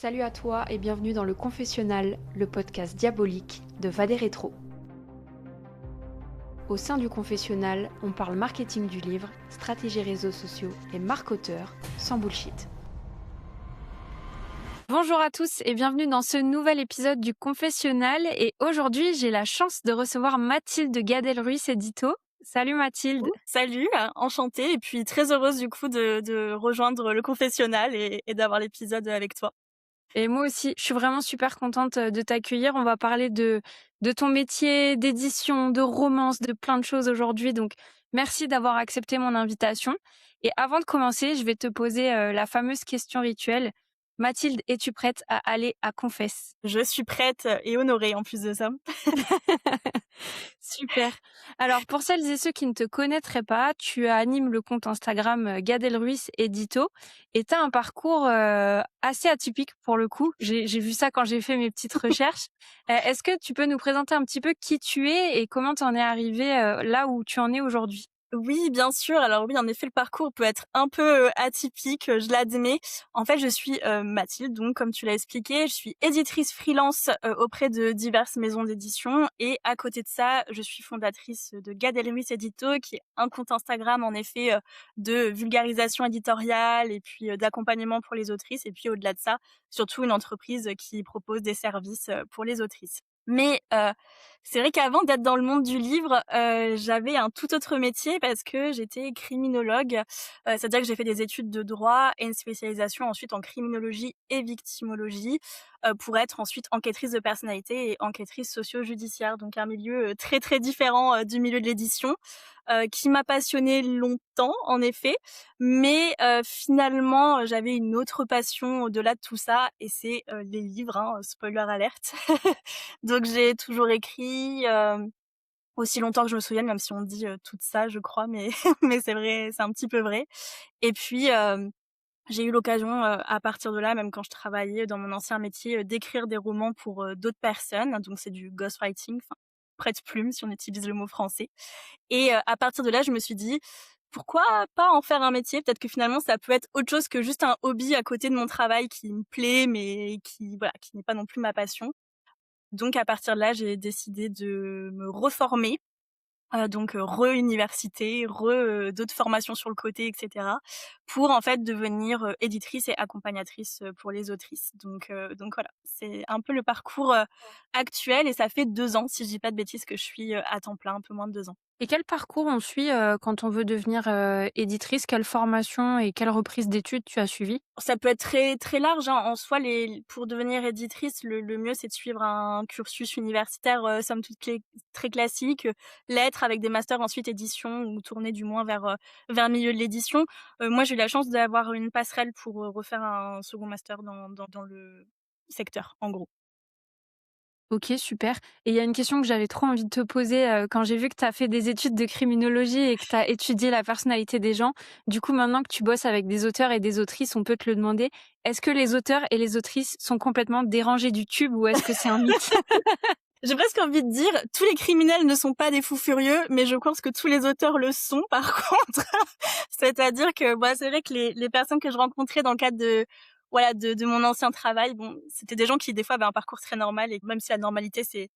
Salut à toi et bienvenue dans le Confessionnal, le podcast diabolique de Vadé Rétro. Au sein du Confessionnal, on parle marketing du livre, stratégie réseaux sociaux et marque auteur, sans bullshit. Bonjour à tous et bienvenue dans ce nouvel épisode du Confessionnal. Et aujourd'hui, j'ai la chance de recevoir Mathilde Gadel-Ruiz Edito. Salut Mathilde. Salut, enchantée et puis très heureuse du coup de rejoindre le Confessionnal et d'avoir l'épisode avec toi. Et moi aussi, je suis vraiment super contente de t'accueillir. On va parler de ton métier, d'édition, de romance, de plein de choses aujourd'hui. Donc, merci d'avoir accepté mon invitation. Et avant de commencer, je vais te poser la fameuse question rituelle. Mathilde, es-tu prête à aller à Confesse ? Je suis prête et honorée en plus de ça. Super. Alors, pour celles et ceux qui ne te connaîtraient pas, tu animes le compte Instagram Gadel-Ruiz Edito et tu as un parcours assez atypique pour le coup. J'ai vu ça quand j'ai fait mes petites recherches. Est-ce que tu peux nous présenter un petit peu qui tu es et comment tu en es arrivé là où tu en es aujourd'hui ? Oui, bien sûr. Alors oui, en effet, le parcours peut être un peu atypique, je l'admets. En fait, je suis Mathilde, donc comme tu l'as expliqué, je suis éditrice freelance auprès de diverses maisons d'édition. Et à côté de ça, je suis fondatrice de Gadel-Ruiz Edito, qui est un compte Instagram, en effet, de vulgarisation éditoriale et puis d'accompagnement pour les autrices. Et puis au-delà de ça, surtout une entreprise qui propose des services pour les autrices. Mais c'est vrai qu'avant d'être dans le monde du livre, j'avais un tout autre métier parce que j'étais criminologue. C'est-à-dire que j'ai fait des études de droit et une spécialisation ensuite en criminologie et victimologie, pour être ensuite enquêtrice de personnalité et enquêtrice socio-judiciaire. Donc un milieu, très, très différent, du milieu de l'édition, qui m'a passionnée longtemps en effet. Mais finalement, j'avais une autre passion au-delà de tout ça et c'est, les livres, hein, spoiler alert. Donc j'ai toujours écrit, aussi longtemps que je me souvienne, même si on dit, toute ça je crois, mais mais c'est vrai, c'est un petit peu vrai. Et puis, j'ai eu l'occasion, à partir de là, même quand je travaillais dans mon ancien métier, d'écrire des romans pour, d'autres personnes. Donc c'est du ghostwriting, enfin prête-plume si on utilise le mot français. Et à partir de là, je me suis dit: «Pourquoi pas en faire un métier? Peut-être que finalement ça peut être autre chose que juste un hobby à côté de mon travail qui me plaît, mais qui voilà, qui n'est pas non plus ma passion». Donc à partir de là, j'ai décidé de me reformer, donc re-université, d'autres formations sur le côté et cetera, pour en fait devenir, éditrice et accompagnatrice, pour les autrices. Donc voilà, c'est un peu le parcours, actuel et ça fait 2 ans, si je dis pas de bêtises, que je suis, à temps plein, un peu moins de 2 ans. Et quel parcours on suit quand on veut devenir éditrice ? Quelle formation et quelle reprise d'études tu as suivi ? Ça peut être très très large, hein. En soi, pour devenir éditrice, le mieux, c'est de suivre un cursus universitaire, somme toute très classique, lettres avec des masters ensuite édition ou tourner du moins vers le milieu de l'édition. Moi, j'ai eu la chance d'avoir une passerelle pour, refaire un second master dans le secteur, en gros. OK, super. Et il y a une question que j'avais trop envie de te poser, quand j'ai vu que tu as fait des études de criminologie et que tu as étudié la personnalité des gens. Du coup, maintenant que tu bosses avec des auteurs et des autrices, on peut te le demander. Est-ce que les auteurs et les autrices sont complètement dérangés du tube ou est-ce que c'est un mythe ? J'ai presque envie de dire, tous les criminels ne sont pas des fous furieux, mais je pense que tous les auteurs le sont par contre. C'est-à-dire que, bah, c'est vrai que les personnes que je rencontrais dans le cadre de, voilà, de mon ancien travail, bon, c'était des gens qui des fois avaient un parcours très normal et même si la normalité c'est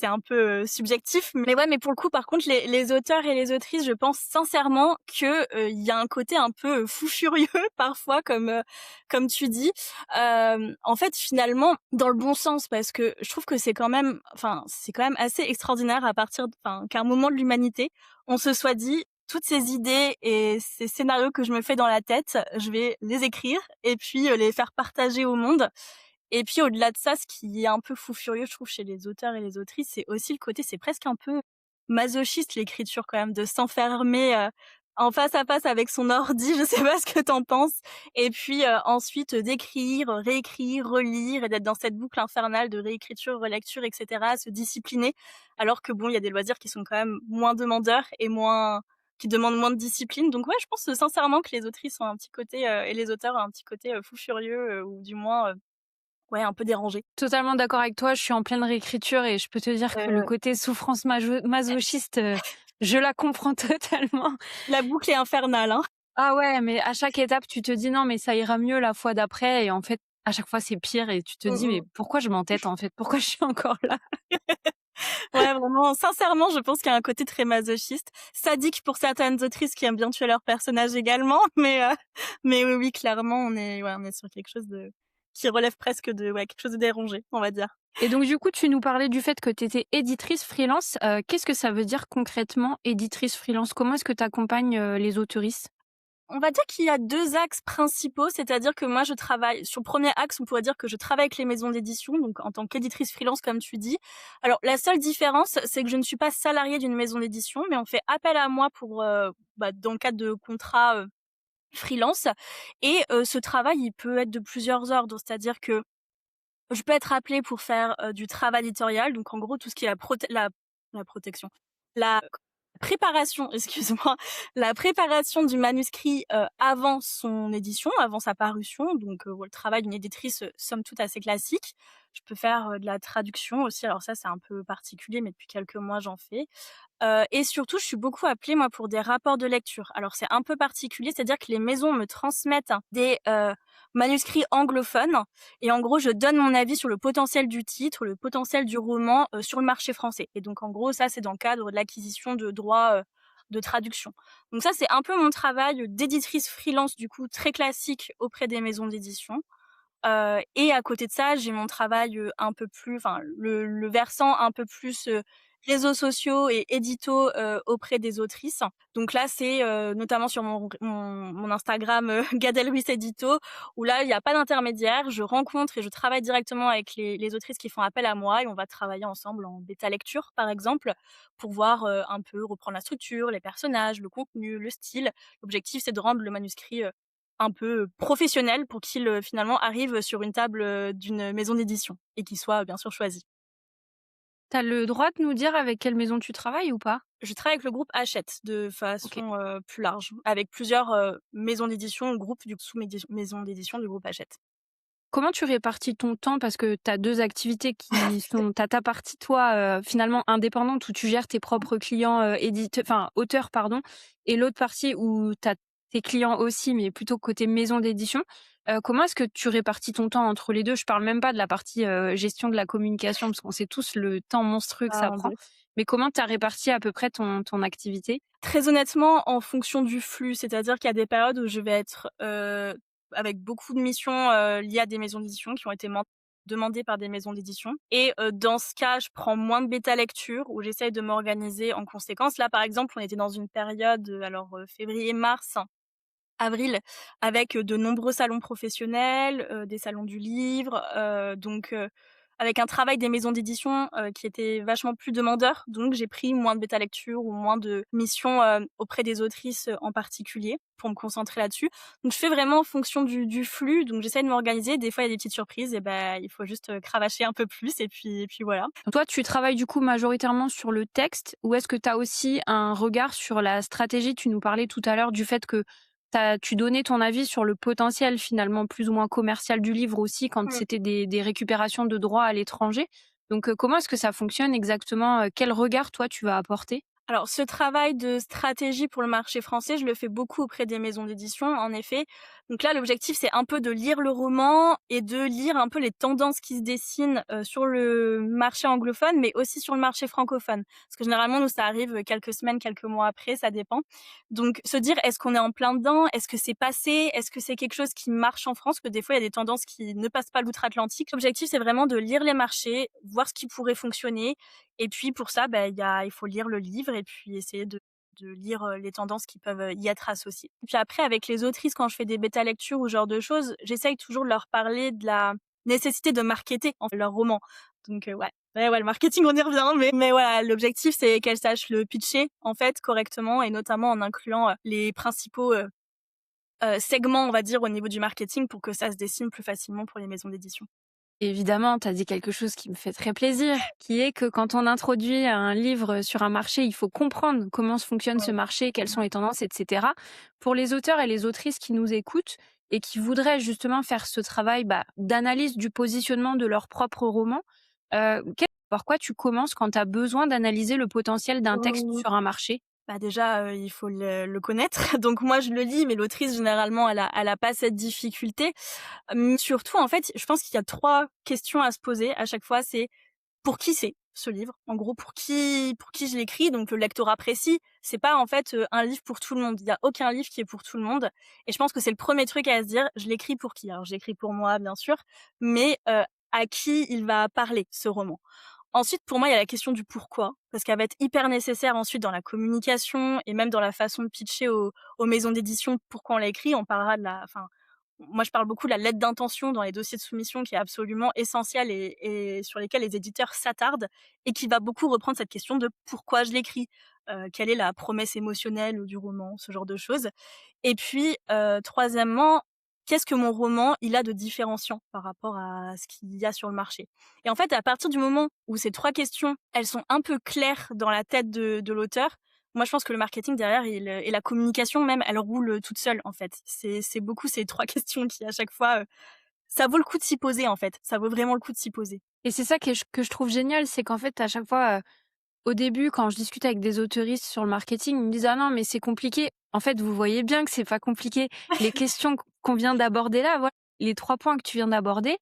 un peu subjectif, mais ouais, mais pour le coup, par contre, les auteurs et les autrices, je pense sincèrement que il y a un côté un peu fou furieux parfois, comme tu dis. En fait, finalement, dans le bon sens, parce que je trouve que c'est quand même, enfin, c'est quand même assez extraordinaire à partir, enfin, qu'à un moment de l'humanité, on se soit dit toutes ces idées et ces scénarios que je me fais dans la tête, je vais les écrire et puis les faire partager au monde. Et puis au-delà de ça, ce qui est un peu fou furieux, je trouve, chez les auteurs et les autrices, c'est aussi le côté, c'est presque un peu masochiste l'écriture quand même, de s'enfermer en face à face avec son ordi, je sais pas ce que t'en penses, et puis ensuite d'écrire, réécrire, relire et d'être dans cette boucle infernale de réécriture, relecture, etc., se discipliner, alors que bon, il y a des loisirs qui sont quand même moins demandeurs et moins qui demandent moins de discipline. Donc ouais, je pense sincèrement que les autrices ont un petit côté et les auteurs ont un petit côté fou furieux ou du moins ouais, un peu dérangé. Totalement d'accord avec toi, je suis en pleine réécriture et je peux te dire que le Ouais. côté souffrance masochiste, je la comprends totalement. La boucle est infernale, hein. Ah ouais, mais à chaque étape, tu te dis: «Non, mais ça ira mieux la fois d'après» et en fait, à chaque fois c'est pire et tu te Mmh dis: «Mais mh. pourquoi je m'entête en fait? Pourquoi je suis encore là?» Ouais, vraiment, sincèrement, je pense qu'il y a un côté très masochiste, sadique pour certaines autrices qui aiment bien tuer leurs personnages également, mais oui, oui, clairement, on est sur quelque chose de qui relève presque de ouais, quelque chose de dérangé, on va dire. Et donc du coup, tu nous parlais du fait que tu étais éditrice freelance. Qu'est-ce que ça veut dire concrètement éditrice freelance? Comment est-ce que tu accompagnes, les autoristes? On va dire qu'il y a 2 axes principaux, c'est-à-dire que moi je travaille sur le premier axe, on pourrait dire que je travaille avec les maisons d'édition, donc en tant qu'éditrice freelance comme tu dis. Alors la seule différence, c'est que je ne suis pas salariée d'une maison d'édition, mais on fait appel à moi pour, dans le cadre de contrats, freelance et ce travail, il peut être de plusieurs ordres. C'est-à-dire que je peux être appelée pour faire, du travail éditorial, donc en gros tout ce qui est la protection, la préparation, excuse-moi, la préparation du manuscrit, avant son édition, avant sa parution, donc ouais, le travail d'une éditrice, somme toute assez classique. Je peux faire, de la traduction aussi, alors ça c'est un peu particulier, mais depuis quelques mois j'en fais. Et surtout, je suis beaucoup appelée, moi, pour des rapports de lecture. Alors c'est un peu particulier, c'est-à-dire que les maisons me transmettent des, manuscrits anglophones et en gros, je donne mon avis sur le potentiel du titre, le potentiel du roman, sur le marché français et donc en gros, ça, c'est dans le cadre de l'acquisition de droits, de traduction. Donc ça, c'est un peu mon travail d'éditrice freelance, du coup, très classique auprès des maisons d'édition. Et à côté de ça, j'ai mon travail, un peu plus enfin le versant un peu plus, réseaux sociaux et édito, auprès des autrices. Donc là, c'est, notamment sur mon Instagram, Gadelluis Édito, où là, il y a pas d'intermédiaire. Je rencontre et je travaille directement avec les autrices qui font appel à moi et on va travailler ensemble en bêta lecture, par exemple, pour voir, un peu reprendre la structure, les personnages, le contenu, le style. L'objectif, c'est de rendre le manuscrit, un peu professionnel pour qu'il, finalement arrive sur une table, d'une maison d'édition et qu'il soit, bien sûr, choisi. Tu as le droit de nous dire avec quelle maison tu travailles ou pas? Je travaille avec le groupe Hachette de OK. façon, plus large, avec plusieurs, maisons d'édition ou groupes du maisons d'édition du groupe Hachette. Comment tu répartis ton temps? Parce que tu as 2 activités qui sont tu as ta partie toi, finalement indépendante où tu gères tes propres clients, enfin auteurs pardon, et l'autre partie où tu as tes clients aussi, mais plutôt côté maison d'édition. Comment est-ce que tu répartis ton temps entre les 2? Je parle même pas de la partie, gestion de la communication parce qu'on sait tous le temps monstrueux que ça Ah, prend. beh, Mais comment tu as réparti à peu près ton activité? très honnêtement, en fonction du flux, c'est-à-dire qu'il y a des périodes où je vais être, avec beaucoup de missions, liées à des maisons d'édition qui ont été demandées par des maisons d'édition et dans ce cas, je prends moins de bêta lecture où j'essaye de m'organiser en conséquence. Là, par exemple, on était dans une période, février-mars, avril, avec, de nombreux salons professionnels, des salons du livre, avec un travail des maisons d'édition, qui était vachement plus demandeur. Donc j'ai pris moins de bêta lecture ou moins de missions, auprès des autrices, en particulier, pour me concentrer là-dessus. Donc je fais vraiment en fonction du flux, donc j'essaie de m'organiser. Des fois, il y a des petites surprises et ben il faut juste, cravacher un peu plus et puis voilà. Toi, tu travailles du coup majoritairement sur le texte ou est-ce que tu as aussi un regard sur la stratégie? Tu nous parlais tout à l'heure du fait que tu donnais ton avis sur le potentiel finalement plus ou moins commercial du livre aussi quand c'était des récupérations de droits à l'étranger. Donc, comment est-ce que ça fonctionne exactement? Quel regard toi tu vas apporter? Alors, ce travail de stratégie pour le marché français, je le fais beaucoup auprès des maisons d'édition, en effet. Donc là, l'objectif, c'est un peu de lire le roman et de lire un peu les tendances qui se dessinent sur le marché anglophone, mais aussi sur le marché francophone. Parce que généralement, nous, ça arrive quelques semaines, quelques mois après, ça dépend. Donc, se dire, est-ce qu'on est en plein dedans? Est-ce que c'est passé? Est-ce que c'est quelque chose qui marche en France? Que des fois, il y a des tendances qui ne passent pas l'outre-Atlantique. L'objectif, c'est vraiment de lire les marchés, voir ce qui pourrait fonctionner et puis pour ça, il faut lire le livre et puis essayer de lire, les tendances qui peuvent, y être associées. Et puis après avec les autrices, quand je fais des bêta lectures ou ce genre de choses, j'essaye toujours de leur parler de la nécessité de marketer en fait leur roman. Donc ouais. Ouais, le marketing, on y revient, mais voilà, l'objectif, c'est qu'elles sachent le pitcher, en fait, correctement et notamment en incluant, les principaux, segments, on va dire, au niveau du marketing pour que ça se dessine plus facilement pour les maisons d'édition. Évidemment, tu as dit quelque chose qui me fait très plaisir, qui est que quand on introduit un livre sur un marché, il faut comprendre comment fonctionne ce Ouais. marché, quelles sont les tendances, etc. Pour les auteurs et les autrices qui nous écoutent et qui voudraient justement faire ce travail d'analyse du positionnement de leur propre roman, par quoi tu commences quand tu as besoin d'analyser le potentiel d'un texte Mmh. sur un marché? Bah, déjà, il faut le connaître. Donc moi, je le lis, mais l'autrice, généralement, elle a pas cette difficulté. Surtout, en fait, je pense qu'il y a 3 questions à se poser à chaque fois. C'est: pour qui c'est ce livre? En gros, pour qui je l'écris? Donc le lectorat précis, c'est pas, en fait, un livre pour tout le monde. Il y a aucun livre qui est pour tout le monde et je pense que c'est le premier truc à se dire: «Je l'écris pour qui?» Alors je l'écris pour moi, bien sûr, mais à qui il va parler, ce roman? Ensuite, pour moi, il y a la question du pourquoi, parce qu'elle va être hyper nécessaire ensuite dans la communication et même dans la façon de pitcher aux maisons d'édition pourquoi on l'a écrit. On parlera de la, enfin, moi je parle beaucoup de la lettre d'intention dans les dossiers de soumission qui est absolument essentielle et sur lesquels les éditeurs s'attardent et qui va beaucoup reprendre cette question de pourquoi je l'écris, quelle est la promesse émotionnelle du roman, ce genre de choses. Et puis, troisièmement, qu'est-ce que mon roman, il a de différenciant par rapport à ce qu'il y a sur le marché? Et en fait, à partir du moment où ces 3 questions, elles sont un peu claires dans la tête de l'auteur, moi, je pense que le marketing derrière et la communication même, elle roule, toute seule, en fait. C'est beaucoup ces 3 questions qui, à chaque fois, ça vaut le coup de s'y poser, en fait. Ça vaut vraiment le coup de s'y poser. Et c'est ça que je trouve génial, c'est qu'en fait, à chaque fois, au début, quand je discute avec des autoristes sur le marketing, ils me disent: «Ah non, mais c'est compliqué». En fait, vous voyez bien que c'est pas compliqué. Les questions qu'on vient d'aborder là, voilà, les 3 points que tu viens d'aborder,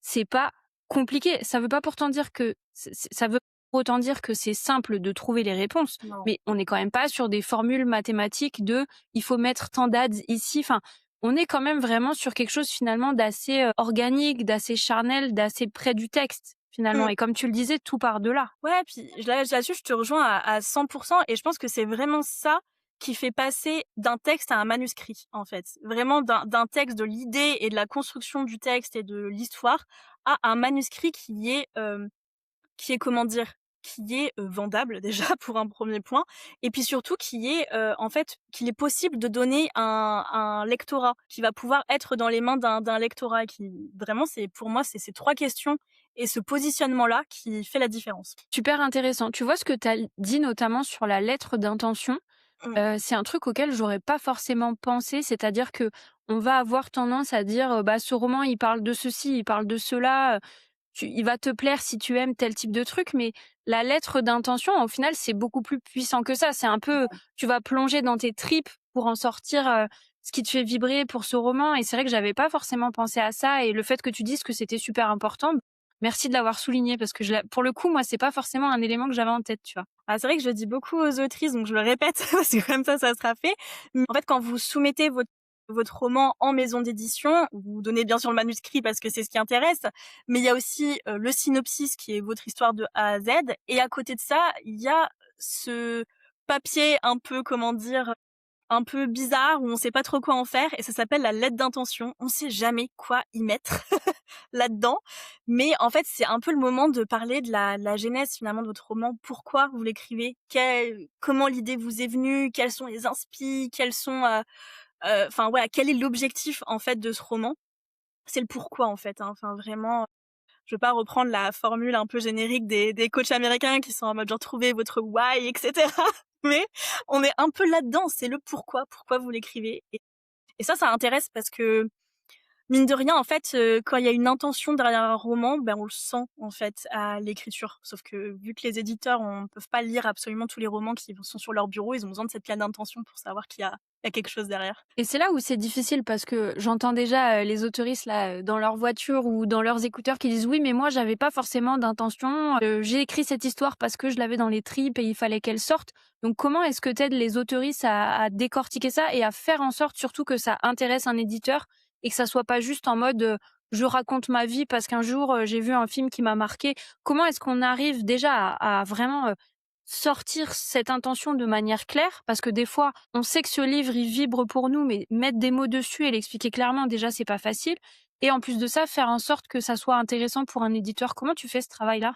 c'est pas compliqué. Ça veut pas pourtant dire que ça veut autant dire que c'est simple de trouver les réponses, Non. mais on n'est quand même pas sur des formules mathématiques de: «Il faut mettre tant d'ads ici». Enfin, on est quand même vraiment sur quelque chose finalement d'assez, organique, d'assez charnel, d'assez près du texte, finalement, Mmh. et comme tu le disais, tout part de là. Ouais, puis là-dessus, je te rejoins à 100 et je pense que c'est vraiment ça qui fait passer d'un texte à un manuscrit, en fait. Vraiment d'un texte, de l'idée et de la construction du texte et de l'histoire à un manuscrit qui est comment dire? Qui est, vendable déjà pour un premier point et puis surtout qui est, en fait, qu'il est possible de donner un lectorat, qui va pouvoir être dans les mains d'un lectorat qui vraiment c'est pour moi, c'est ces 3 questions et ce positionnement-là qui fait la différence. Super intéressant. Tu vois ce que tu as dit notamment sur la lettre d'intention, Mmh. c'est un truc auquel j'aurais pas forcément pensé, c'est-à-dire que on va avoir tendance à dire, «Bah, ce roman, il parle de ceci, il parle de cela, il va te plaire si tu aimes tel type de truc», mais la lettre d'intention, au final, c'est beaucoup plus puissant que ça. C'est un peu, tu vas plonger dans tes tripes pour en sortir, ce qui te fait vibrer pour ce roman, et c'est vrai que j'avais pas forcément pensé à ça, et le fait que tu dises que c'était super important, merci de l'avoir souligné parce que pour le coup, moi, c'est pas forcément un élément que j'avais en tête, tu vois? Ah, c'est vrai que je le dis beaucoup aux autrices, donc je le répète parce que comme ça sera fait. En fait, quand vous soumettez votre roman en maison d'édition, vous donnez bien sûr le manuscrit parce que c'est ce qui intéresse, mais il y a aussi, le synopsis qui est votre histoire de A à Z et à côté de ça, il y a ce papier un peu, comment dire? Un peu bizarre où on sait pas trop quoi en faire et ça s'appelle la lettre d'intention. On sait jamais quoi y mettre là-dedans, mais en fait, c'est un peu le moment de parler de la genèse finalement de votre roman. Pourquoi vous l'écrivez? Comment l'idée vous est venue? Quels sont les inspi? Quels sont, enfin voilà, quel est l'objectif en fait de ce roman? C'est le pourquoi en fait, hein. Enfin vraiment, je veux pas reprendre la formule un peu générique des coachs américains qui sont en mode genre: «Trouvez votre why» et cetera. Mais on est un peu là-dedans, c'est le pourquoi vous l'écrivez et ça intéresse parce que, mine de rien, en fait, quand il y a une intention derrière un roman, ben, on le sent, en fait, à l'écriture. Sauf que vu que les éditeurs peuvent pas lire absolument tous les romans qui sont sur leur bureau, ils ont besoin de cette lettre d'intention pour savoir qu'il y a quelque chose derrière. Et c'est là où c'est difficile parce que j'entends déjà, les autoristes là, dans leur voiture ou dans leurs écouteurs qui disent: «Oui, mais moi j'avais pas forcément d'intention, j'ai écrit cette histoire parce que je l'avais dans les tripes et il fallait qu'elle sorte». Donc comment est-ce que tu aides les autoristes à décortiquer ça et à faire en sorte surtout que ça intéresse un éditeur et que ça soit pas juste en mode, «Je raconte ma vie parce qu'un jour, j'ai vu un film qui m'a marqué». Comment est-ce qu'on arrive déjà à vraiment, sortir cette intention de manière claire, parce que des fois, on sait que ce livre, il vibre pour nous, mais mettre des mots dessus et l'expliquer clairement, déjà, c'est pas facile. Et en plus de ça, faire en sorte que ça soit intéressant pour un éditeur. Comment tu fais ce travail-là?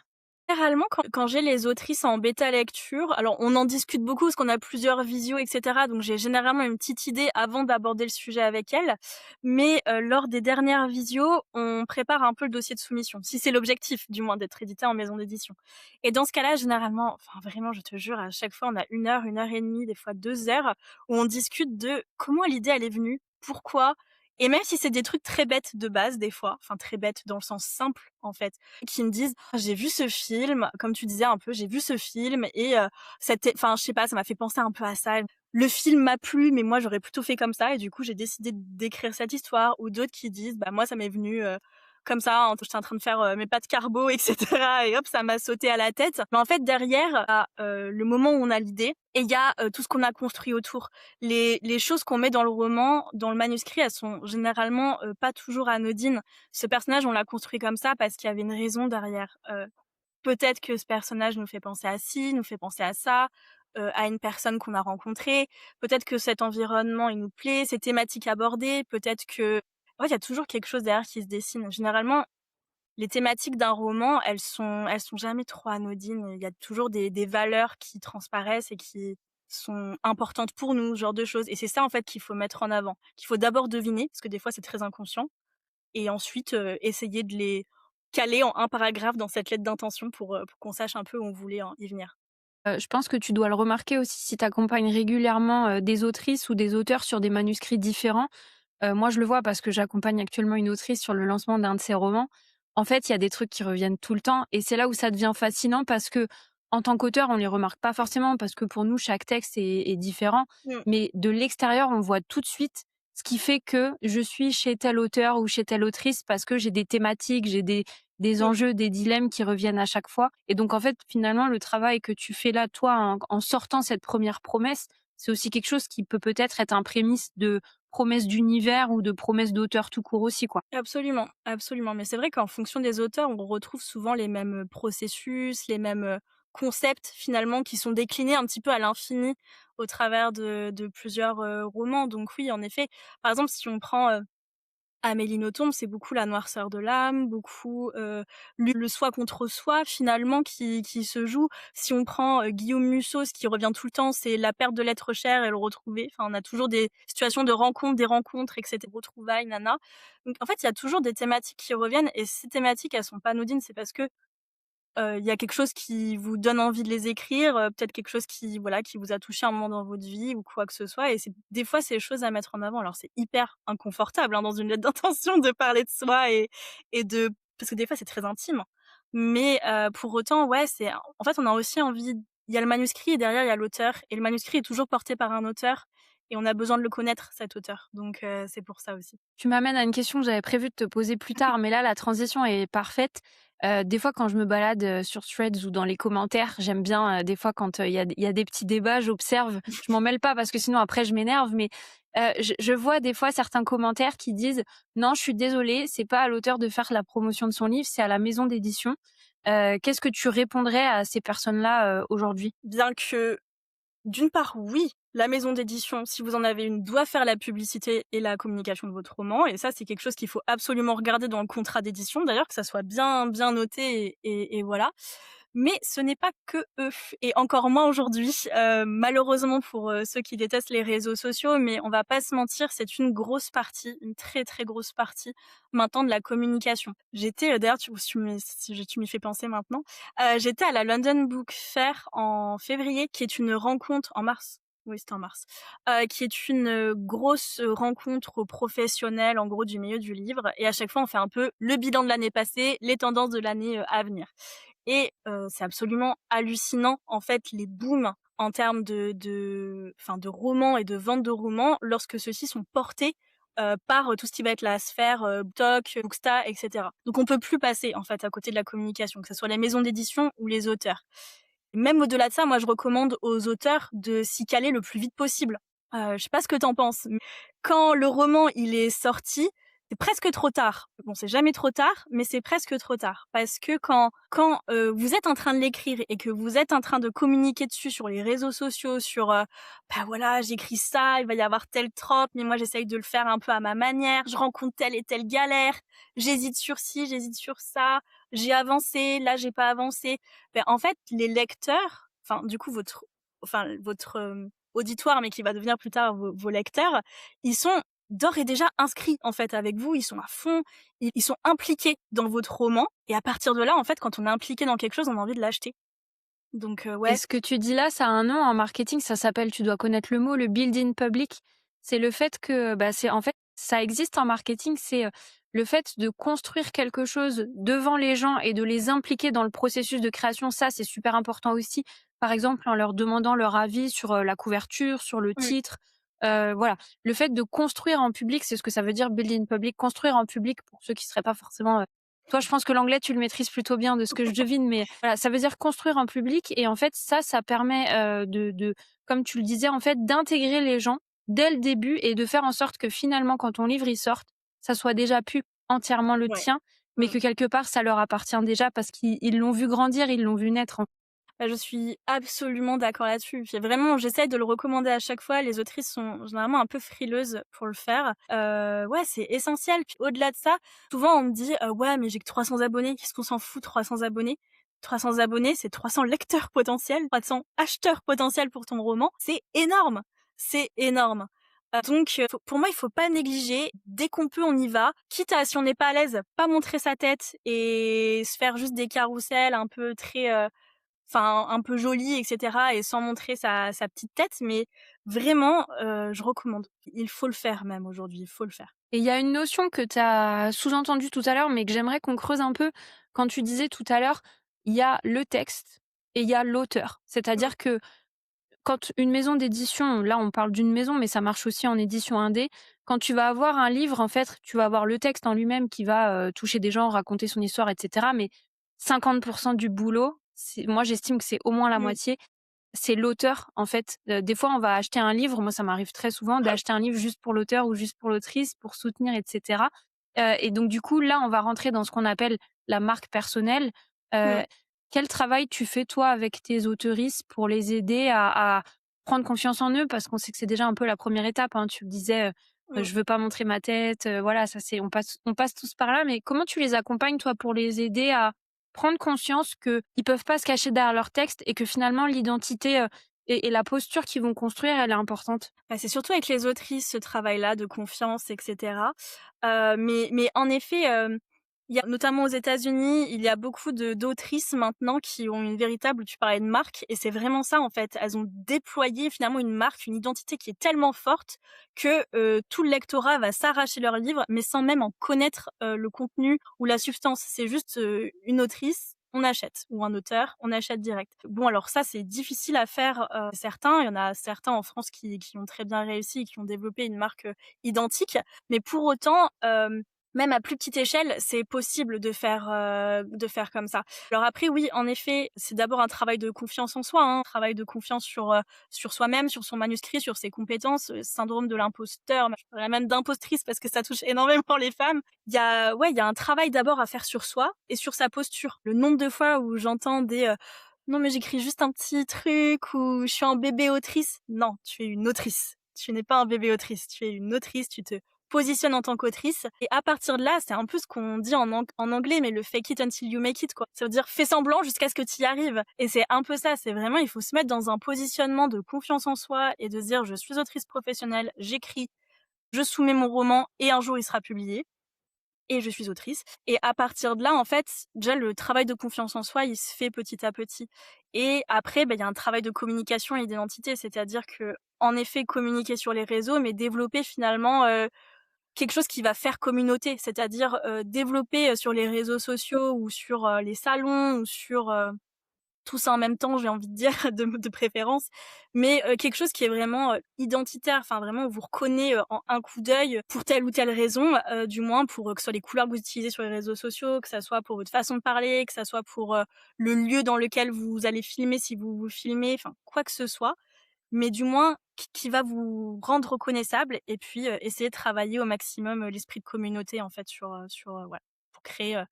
Généralement, quand j'ai les autrices en bêta lecture, alors on en discute beaucoup parce qu'on a plusieurs visios et cetera, donc j'ai généralement une petite idée avant d'aborder le sujet avec elles. Mais, lors des dernières visios, on prépare un peu le dossier de soumission, si c'est l'objectif du moins d'être édité en maison d'édition. Et dans ce cas-là, généralement, enfin vraiment, je te jure, à chaque fois, on a 1 heure et demie, des fois 2 heures, où on discute de comment l'idée elle est venue, pourquoi Et même si c'est des trucs très bêtes de base des fois, enfin très bêtes dans le sens simple en fait, qui me disent: «Ah, j'ai vu ce film», comme tu disais un peu, «J'ai vu ce film et enfin je sais pas, ça m'a fait penser un peu à ça. Le film m'a plu, mais moi j'aurais plutôt fait comme ça et du coup j'ai décidé d'écrire cette histoire». Ou d'autres qui disent: «Bah moi ça m'est venu, comme ça, j'étais en train de faire, mes pâtes carbo et cetera et hop, ça m'a sauté à la tête». Mais en fait derrière, le moment où on a l'idée et il y a, tout ce qu'on a construit autour. Les choses qu'on met dans le roman, dans le manuscrit, elles sont généralement, pas toujours anodines. Ce personnage, on l'a construit comme ça parce qu'il y avait une raison derrière. Peut-être que ce personnage nous fait penser à ci, nous fait penser à ça, à une personne qu'on a rencontrée. Peut-être que cet environnement, il nous plaît, ces thématiques abordées. Peut-être que ouais, il y a toujours quelque chose derrière qui se dessine. Généralement, les thématiques d'un roman, elles sont jamais trop anodines. Il y a toujours des valeurs qui transparaissent et qui sont importantes pour nous, ce genre de choses. Et c'est ça, en fait, qu'il faut mettre en avant. Qu'il faut d'abord deviner, parce que des fois, c'est très inconscient, et ensuite, essayer de les caler en un paragraphe dans cette lettre d'intention pour qu'on sache un peu où on voulait en y venir. Je pense que tu dois le remarquer aussi si tu accompagnes régulièrement, des autrices ou des auteurs sur des manuscrits différents. Moi, je le vois parce que j'accompagne actuellement une autrice sur le lancement d'un de ses romans. En fait, il y a des trucs qui reviennent tout le temps et c'est là où ça devient fascinant parce que en tant qu'auteur, on les remarque pas forcément parce que pour nous, chaque texte est différent. Mmh. Mais de l'extérieur, on voit tout de suite ce qui fait que je suis chez tel auteur ou chez telle autrice parce que j'ai des thématiques, j'ai des Mmh. enjeux, des dilemmes qui reviennent à chaque fois. Et donc, en fait, finalement, le travail que tu fais là, toi, en sortant cette première promesse, c'est aussi quelque chose qui peut peut-être être un prémisse de promesse d'univers ou de promesse d'auteur tout court aussi, quoi. Absolument, absolument. Mais c'est vrai qu'en fonction des auteurs, on retrouve souvent les mêmes, processus, les mêmes, concepts finalement qui sont déclinés un petit peu à l'infini au travers de plusieurs, romans. Donc oui, en effet, par exemple, si on prend, Amélie Nothomb, c'est beaucoup la noirceur de l'âme, beaucoup, le soi contre soi finalement qui se joue. Si on prend, Guillaume Musso, ce qui revient tout le temps, c'est la perte de l'être cher et le retrouver. Enfin, on a toujours des situations de rencontre, des rencontres et cetera, retrouvailles, nana. Donc en fait, il y a toujours des thématiques qui reviennent et ces thématiques, elles sont pas anodines. C'est parce que il y a quelque chose qui vous donne envie de les écrire, peut-être quelque chose qui, voilà, qui vous a touché un moment dans votre vie ou quoi que ce soit et c'est des fois, c'est des choses à mettre en avant. Alors c'est hyper inconfortable, hein, dans une lettre d'intention de parler de soi et de parce que des fois, c'est très intime. Mais pour autant, ouais, c'est en fait, on a aussi envie il y a le manuscrit et derrière, il y a l'auteur et le manuscrit est toujours porté par un auteur et on a besoin de le connaître, cet auteur. Donc c'est pour ça aussi. Tu m'amènes à une question que j'avais prévu de te poser plus tard, mais là, la transition est parfaite. Des fois, quand je me balade, sur Threads ou dans les commentaires, j'aime bien, des fois quand, il y a des petits débats, j'observe. Je m'en mêle pas parce que sinon après je m'énerve, mais, je vois des fois certains commentaires qui disent: «Non, je suis désolée, c'est pas à l'auteur de faire la promotion de son livre, c'est à la maison d'édition». Qu'est-ce que tu répondrais à ces personnes-là, aujourd'hui? Bien que d'une part, oui, la maison d'édition, si vous en avez une, doit faire la publicité et la communication de votre roman et ça, c'est quelque chose qu'il faut absolument regarder dans le contrat d'édition d'ailleurs, que ça soit bien bien noté et voilà. Mais ce n'est pas que eux et encore moins aujourd'hui, malheureusement pour, ceux qui détestent les réseaux sociaux, mais on va pas se mentir, c'est une grosse partie, une très, très grosse partie maintenant de la communication. J'étais, d'ailleurs tu m'y fais penser maintenant, j'étais à la London Book Fair en février, qui est une rencontre en mars. Oui, c'était en mars. Qui est une, grosse, rencontre professionnelle, en gros, du milieu du livre et à chaque fois, on fait un peu le bilan de l'année passée, les tendances de l'année, à venir et c'est absolument hallucinant, en fait, les booms en termes de romans et de vente de romans lorsque ceux-ci sont portés, par, tout ce qui va être la sphère, TOC, Booksta et cetera. Donc on peut plus passer, en fait, à côté de la communication, que ce soit les maisons d'édition ou les auteurs. Même au-delà de ça, moi, je recommande aux auteurs de s'y caler le plus vite possible. Je sais pas ce que tu en penses, mais quand le roman, il est sorti, c'est presque trop tard. Bon, c'est jamais trop tard, mais c'est presque trop tard. Parce que quand vous êtes en train de l'écrire et que vous êtes en train de communiquer dessus sur les réseaux sociaux, sur, bah, voilà, j'écris ça, il va y avoir tel trope, mais moi j'essaye de le faire un peu à ma manière, je rencontre telle et telle galère, j'hésite sur ci, j'hésite sur ça, j'ai avancé, là j'ai pas avancé. Ben, en fait, les lecteurs, enfin, du coup, votre auditoire, mais qui va devenir plus tard vos lecteurs, ils sont d'ores et déjà inscrits, en fait, avec vous. Ils sont à fond, ils sont impliqués dans votre roman. Et à partir de là, en fait, quand on est impliqué dans quelque chose, on a envie de l'acheter. Donc, Et ouais. ce que tu dis là, ça a un nom en marketing, ça s'appelle, tu dois connaître le mot, le build in public. C'est le fait que, bah, c'est en fait Ça existe en marketing, c'est, le fait de construire quelque chose devant les gens et de les impliquer dans le processus de création. Ça, c'est super important aussi. Par exemple, en leur demandant leur avis sur, la couverture, sur le Oui. titre, voilà. Le fait de construire en public, c'est ce que ça veut dire build in public. Construire en public pour ceux qui seraient pas forcément, toi, je pense que l'anglais, tu le maîtrises plutôt bien de ce que je devine, mais voilà, ça veut dire construire en public et en fait, ça permet, de comme tu le disais, en fait, d'intégrer les gens dès le début et de faire en sorte que finalement, quand ton livre, il sorte, ça soit déjà plus entièrement le Ouais. tien, mais Mmh. que quelque part, ça leur appartient déjà parce qu'ils l'ont vu grandir, ils l'ont vu naître. Bah, je suis absolument d'accord là-dessus. Puis vraiment, j'essaie de le recommander à chaque fois. Les autrices sont généralement un peu frileuses pour le faire. Ouais, c'est essentiel. Puis au-delà de ça, souvent on me dit: Ouais, mais j'ai que 300 abonnés. Qu'est-ce qu'on s'en fout, 300 abonnés?» 300 abonnés, c'est 300 lecteurs potentiels, 300 acheteurs potentiels pour ton roman. C'est énorme! C'est énorme. Donc pour moi, il faut pas négliger. Dès qu'on peut, on y va. Quitte à, si on n'est pas à l'aise, pas montrer sa tête et se faire juste des carrousels un peu très, enfin, un peu jolie et cetera et sans montrer sa petite tête, mais vraiment, je recommande. Il faut le faire même aujourd'hui, il faut le faire. Et il y a une notion que tu as sous-entendue tout à l'heure, mais que j'aimerais qu'on creuse un peu. Quand tu disais tout à l'heure, il y a le texte et il y a l'auteur. Mmh. C'est-à-dire que quand une maison d'édition, là on parle d'une maison, mais ça marche aussi en édition indé, quand tu vas avoir un livre, en fait, tu vas avoir le texte en lui-même qui va toucher des gens, raconter son histoire, etc. Mais 50% du boulot, moi j'estime que c'est au moins la Oui. moitié, c'est l'auteur, en fait. Des fois, on va acheter un livre, moi ça m'arrive très souvent d'acheter un livre juste pour l'auteur ou juste pour l'autrice, pour soutenir, etc. Et donc du coup, là, on va rentrer dans ce qu'on appelle la marque personnelle. Heu, Mmh. Quel travail tu fais toi avec tes autoristes pour les aider à prendre confiance en eux? Parce qu'on sait que c'est déjà un peu la première étape, hein. Tu le disais, Mmh. je veux pas montrer ma tête, voilà, ça c'est on passe tous par là, mais comment tu les accompagnes toi pour les aider à prendre conscience qu'ils peuvent pas se cacher derrière leur texte et que finalement l'identité, et la posture qu'ils vont construire, elle est importante? Bah, c'est surtout avec les autrices, ce travail-là de confiance et cetera. Mais en effet, il y a notamment aux États-Unis, il y a beaucoup d'autrices maintenant qui ont une véritable, tu parlais de marque et c'est vraiment ça en fait. Elles ont déployé finalement une marque, une identité qui est tellement forte que, tout le lectorat va s'arracher leur livre, mais sans même en connaître, le contenu ou la substance. C'est juste, une autrice, on achète ou un auteur, on achète direct. Bon alors ça, c'est difficile à faire, certains. Il y en a certains en France qui ont très bien réussi et qui ont développé une marque, identique. Mais pour autant, même à plus petite échelle, c'est possible de faire comme ça. Alors après, oui, en effet, c'est d'abord un travail de confiance en soi, hein, un travail de confiance sur soi-même, sur son manuscrit, sur ses compétences, syndrome de l'imposteur, je parlerais même d'impostrice parce que ça touche énormément les femmes. Il y a un travail d'abord à faire sur soi et sur sa posture. Le nombre de fois où j'entends des, «Non mais j'écris juste un petit truc» ou «Je suis un bébé autrice». Non, tu es une autrice. Tu n'es pas un bébé autrice, tu es une autrice, tu te positionnes en tant qu'autrice et à partir de là, c'est un peu ce qu'on dit en anglais, mais le fake it until you make it, quoi. Ça veut dire fais semblant jusqu'à ce que tu y arrives et c'est un peu ça, c'est vraiment il faut se mettre dans un positionnement de confiance en soi et de se dire: «Je suis autrice professionnelle, j'écris, je soumets mon roman et un jour il sera publié». Et je suis autrice et à partir de là, en fait, déjà le travail de confiance en soi, il se fait petit à petit et après, il y a un travail de communication et d'identité. C'est-à-dire que, en effet, communiquer sur les réseaux, mais développer finalement, quelque chose qui va faire communauté. C'est-à-dire, développer, sur les réseaux sociaux ou sur, les salons ou sur, tout ça en même temps, j'ai envie de dire, de préférence, mais quelque chose qui est vraiment, identitaire, enfin vraiment on vous reconnaît, en un coup d'œil pour telle ou telle raison, du moins pour, que ce soit les couleurs que vous utilisez sur les réseaux sociaux, que ça soit pour votre façon de parler, que ça soit pour, le lieu dans lequel vous allez filmer si vous vous filmez, enfin quoi que ce soit, mais du moins qui va vous rendre reconnaissable et puis, essayer de travailler au maximum, l'esprit de communauté en fait sur, voilà, pour créer,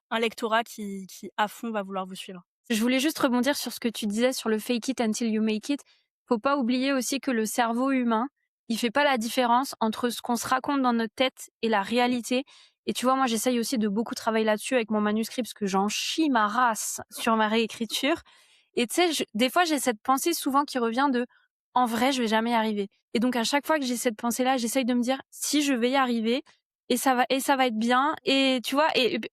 un lectorat qui à fond va vouloir vous suivre. Je voulais juste rebondir sur ce que tu disais sur le fake it until you make it. Faut pas oublier aussi que le cerveau humain, il fait pas la différence entre ce qu'on se raconte dans notre tête et la réalité. Et tu vois, moi, j'essaye aussi de beaucoup travailler là-dessus avec mon manuscrit parce que j'en chie ma race sur ma réécriture. Et tu sais, des fois, j'ai cette pensée souvent qui revient de en vrai, je vais jamais y arriver. Et donc, à chaque fois que j'ai cette pensée-là, j'essaye de me dire si je vais y arriver et ça va être bien. Et tu vois,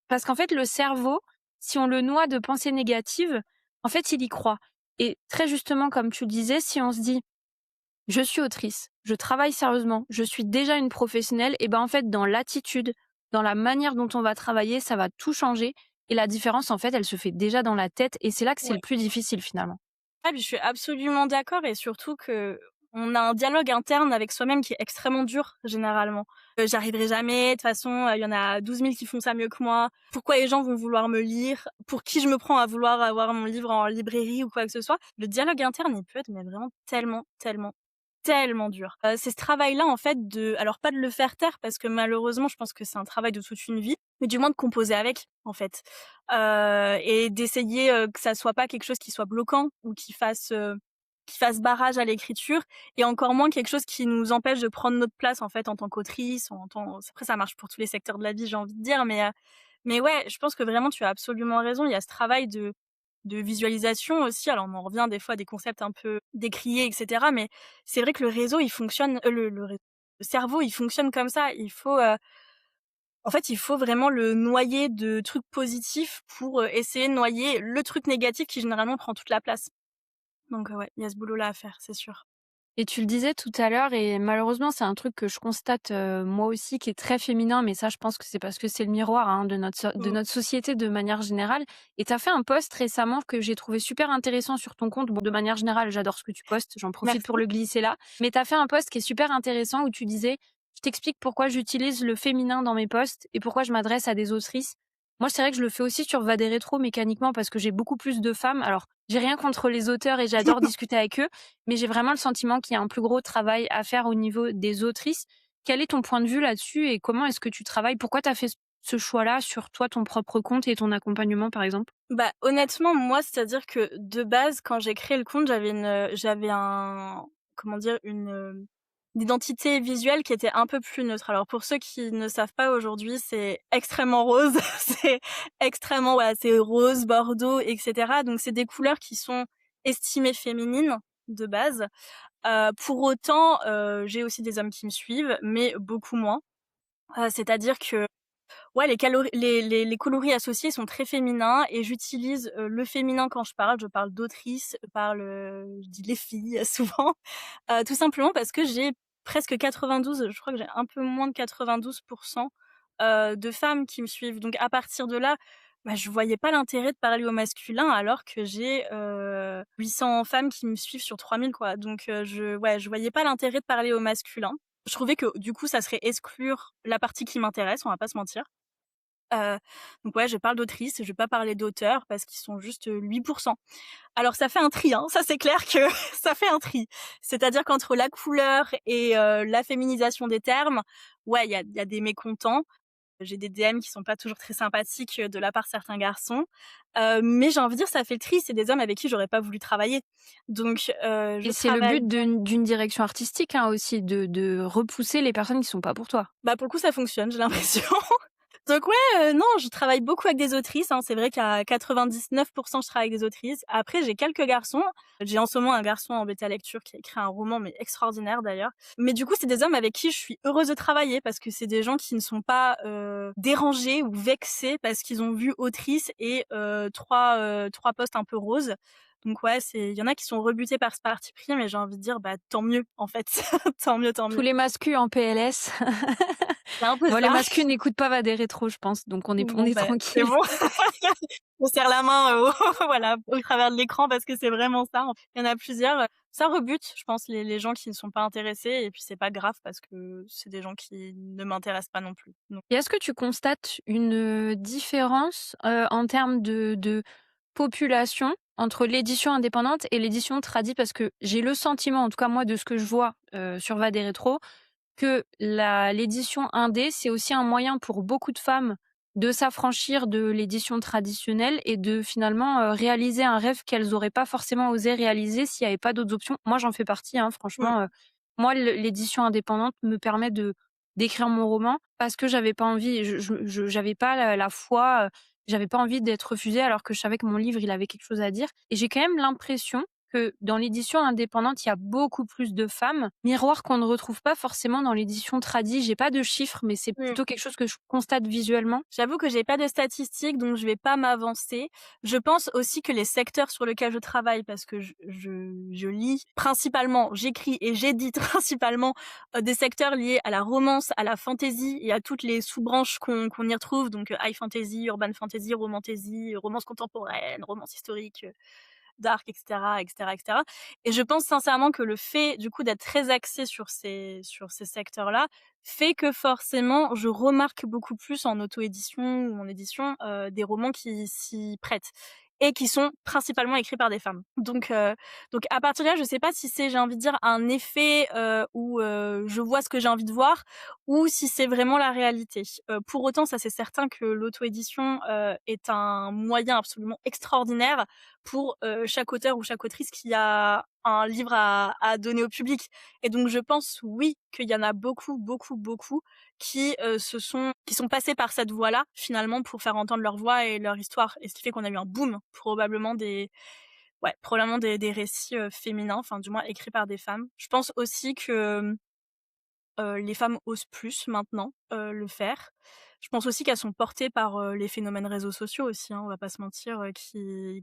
parce qu'en fait, le cerveau, si on le noie de pensées négatives, en fait, il y croit. Et très justement, comme tu le disais, si on se dit je suis autrice, je travaille sérieusement, je suis déjà une professionnelle et ben, en fait, dans l'attitude, dans la manière dont on va travailler, ça va tout changer et la différence, en fait, elle se fait déjà dans la tête et c'est là que c'est le Ouais. plus difficile finalement. Ah puis je suis absolument d'accord et surtout que on a un dialogue interne avec soi-même qui est extrêmement dur généralement. J'arriverai jamais, de toute façon, il y en a 12 000 qui font ça mieux que moi. Pourquoi les gens vont vouloir me lire? Pour qui je me prends à vouloir avoir mon livre en librairie ou quoi que ce soit? Le dialogue interne, il peut être mais vraiment tellement, tellement, tellement dur. C'est ce travail-là en fait de alors pas de le faire taire parce que malheureusement, je pense que c'est un travail de toute une vie, mais du moins de composer avec en fait. Et d'essayer, que ça soit pas quelque chose qui soit bloquant ou qui fasse barrage à l'écriture et encore moins quelque chose qui nous empêche de prendre notre place, en fait, en tant qu'autrice, en tant après ça marche pour tous les secteurs de la vie, j'ai envie de dire, mais ouais, je pense que vraiment tu as absolument raison. Il y a ce travail de visualisation aussi. Alors on en revient des fois à des concepts un peu décriés et cetera, mais c'est vrai que le réseau, il fonctionne, le cerveau, il fonctionne comme ça. En fait, il faut vraiment le noyer de trucs positifs pour, essayer de noyer le truc négatif qui généralement prend toute la place. Donc, ouais, il y a ce boulot-là à faire, c'est sûr. Et tu le disais tout à l'heure et malheureusement, c'est un truc que je constate, moi aussi qui est très féminin, mais ça, je pense que c'est parce que c'est le miroir, hein, de Mmh. notre société de manière générale et tu as fait un post récemment que j'ai trouvé super intéressant sur ton compte. Bon, de manière générale, j'adore ce que tu postes, j'en profite pour Merci. le glisser là, mais tu as fait un post qui est super intéressant où tu disais: «Je t'explique pourquoi j'utilise le féminin dans mes posts et pourquoi je m'adresse à des autrices». Moi, c'est vrai que je le fais aussi sur Va des rétros mécaniquement parce que j'ai beaucoup plus de femmes. Alors, j'ai rien contre les auteurs et j'adore discuter avec eux, mais j'ai vraiment le sentiment qu'il y a un plus gros travail à faire au niveau des autrices. Quel est ton point de vue là-dessus et comment est-ce que tu travailles? Pourquoi tu as fait ce choix-là sur toi, ton propre compte et ton accompagnement, par exemple? Bah, honnêtement, moi, c'est-à-dire que de base, quand j'ai créé le compte, j'avais un comment dire? Une identité visuelle qui était un peu plus neutre. Alors pour ceux qui ne savent pas, aujourd'hui, c'est extrêmement rose, c'est extrêmement voilà, c'est rose, bordeaux et cetera. Donc c'est des couleurs qui sont estimées féminines de base. Pour autant, j'ai aussi des hommes qui me suivent, mais beaucoup moins. C'est-à-dire que ouais, les coloris associés sont très féminins et j'utilise, le féminin quand je parle. Je parle d'autrices, je dis les filles souvent, tout simplement parce que j'ai presque 92, je crois que j'ai un peu moins de 92 de femmes qui me suivent. Donc à partir de là, bah, je voyais pas l'intérêt de parler au masculin alors que j'ai, 800 femmes qui me suivent sur 3000 quoi. Donc je voyais pas l'intérêt de parler au masculin. Je trouvais que du coup, ça serait exclure la partie qui m'intéresse, on va pas se mentir. Heu, donc ouais, je parle d'autrices, je vais pas parler d'auteurs parce qu'ils sont juste, 8. Alors ça fait un tri, hein, ça c'est clair que ça fait un tri. C'est-à-dire qu'entre la couleur et la féminisation des termes, ouais, il y a des mécontents. J'ai des DM qui sont pas toujours très sympathiques, de la part de certains garçons. Mais j'ai envie de dire ça fait le tri, c'est des hommes avec qui j'aurais pas voulu travailler. Donc je Et c'est le travaille but d'une direction artistique, hein, aussi, de repousser les personnes qui sont pas pour toi. bah, pour le coup ça fonctionne, j'ai l'impression. Donc ouais, non, je travaille beaucoup avec des autrices, hein. C'est vrai qu'à 99 je travaille avec des autrices. Après, j'ai quelques garçons. J'ai en ce moment un garçon en bêta lecture qui a écrit un roman, mais extraordinaire d'ailleurs. Mais du coup, c'est des hommes avec qui je suis heureuse de travailler parce que c'est des gens qui ne sont pas, dérangés ou vexés parce qu'ils ont vu autrice et 3 postes un peu roses. Donc ouais, il y en a qui sont rebutés par ce parti pris, mais j'ai envie de dire, bah, tant mieux en fait. Tant mieux, tant Tous mieux. les mascus en PLS. C'est un peu Bon, les ça. mascus n'écoutent pas Va des rétros, je pense, donc on Bon, est bah, c'est tranquille. bon. On serre la main, voilà, au travers de l'écran parce que c'est vraiment ça. Il y en a plusieurs, ça rebute, je pense, les gens qui ne sont pas intéressés et puis c'est pas grave parce que c'est des gens qui ne m'intéressent pas non plus. Donc Et est-ce que tu constates une différence, en termes de population entre l'édition indépendante et l'édition tradi? Parce que j'ai le sentiment, en tout cas moi de ce que je vois, sur Va des rétros, que l'édition indé, c'est aussi un moyen pour beaucoup de femmes de s'affranchir de l'édition traditionnelle et de finalement, réaliser un rêve qu'elles auraient pas forcément osé réaliser s'il y avait pas d'autres options. Moi, j'en fais partie, hein, mmh, franchement, moi l'édition indépendante me permet de d'écrire mon roman parce que j'avais pas envie, j'avais pas la foi, j'avais pas envie d'être refusée alors que je savais que mon livre, il avait quelque chose à dire et j'ai quand même l'impression que dans l'édition indépendante, il y a beaucoup plus de femmes, miroir qu'on ne retrouve pas forcément dans l'édition tradi. J'ai pas de chiffres, mais c'est Mmh. plutôt quelque chose que je constate visuellement. J'avoue que j'ai pas de statistiques, donc je vais pas m'avancer. Je pense aussi que les secteurs sur lesquels je travaille, parce que je lis principalement, j'écris et j'édite principalement des secteurs liés à la romance, à la fantasy et à toutes les sous-branches qu'on y retrouve, donc high fantasy, urban fantasy, romantasy, romance contemporaine, romance historique, dark, etc., etc., etc. Et je pense sincèrement que le fait, du coup, d'être très axée sur ces secteurs-là, fait que forcément, je remarque beaucoup plus en auto-édition ou en édition des romans qui s'y prêtent et qui sont principalement écrits par des femmes. Donc à partir de là, je sais pas si c'est, j'ai envie de dire, un effet où je vois ce que j'ai envie de voir ou si c'est vraiment la réalité. Pour autant, ça c'est certain que l'auto-édition est un moyen absolument extraordinaire pour chaque auteur ou chaque autrice qui a un livre à donner au public. Et donc je pense, oui, qu'il y en a beaucoup, beaucoup, beaucoup qui sont passés par cette voie-là, finalement, pour faire entendre leur voix et leur histoire. Et ce qui fait qu'on a eu un boom, probablement des récits féminins, enfin du moins écrits par des femmes. Je pense aussi que les femmes osent plus maintenant le faire. Je pense aussi qu'elles sont portées par les phénomènes réseaux sociaux aussi, hein, on va pas se mentir, qui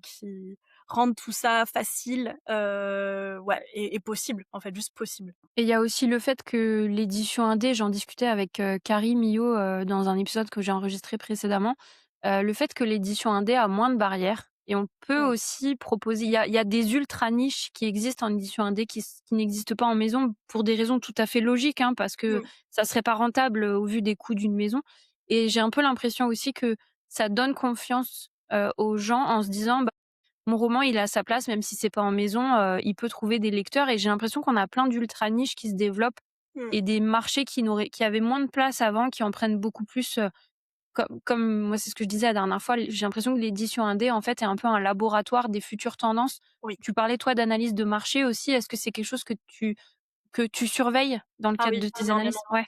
rendent tout ça facile, ouais, et possible, en fait, juste possible. Et il y a aussi le fait que l'édition indé, j'en discutais avec Carrie Millot dans un épisode que j'ai enregistré précédemment, le fait que l'édition indé a moins de barrières et on peut Mmh. aussi proposer, il y a des ultra niches qui existent en édition indé qui n'existent pas en maison pour des raisons tout à fait logiques, hein, parce que Mmh. ça serait pas rentable au vu des coûts d'une maison. Et j'ai un peu l'impression aussi que ça donne confiance aux gens en se disant: mon roman, il a sa place, même si c'est pas en maison, il peut trouver des lecteurs et j'ai l'impression qu'on a plein d'ultra niches qui se développent Mmh. et des marchés qui avaient moins de place avant, qui en prennent beaucoup plus, comme moi, c'est ce que je disais la dernière fois, j'ai l'impression que l'édition indé, en fait, est un peu un laboratoire des futures tendances. Oui. Tu parlais, toi, d'analyse de marché aussi. Est-ce que c'est quelque chose que tu surveilles dans le Ah cadre oui, de tes analyses? énormément. Ouais.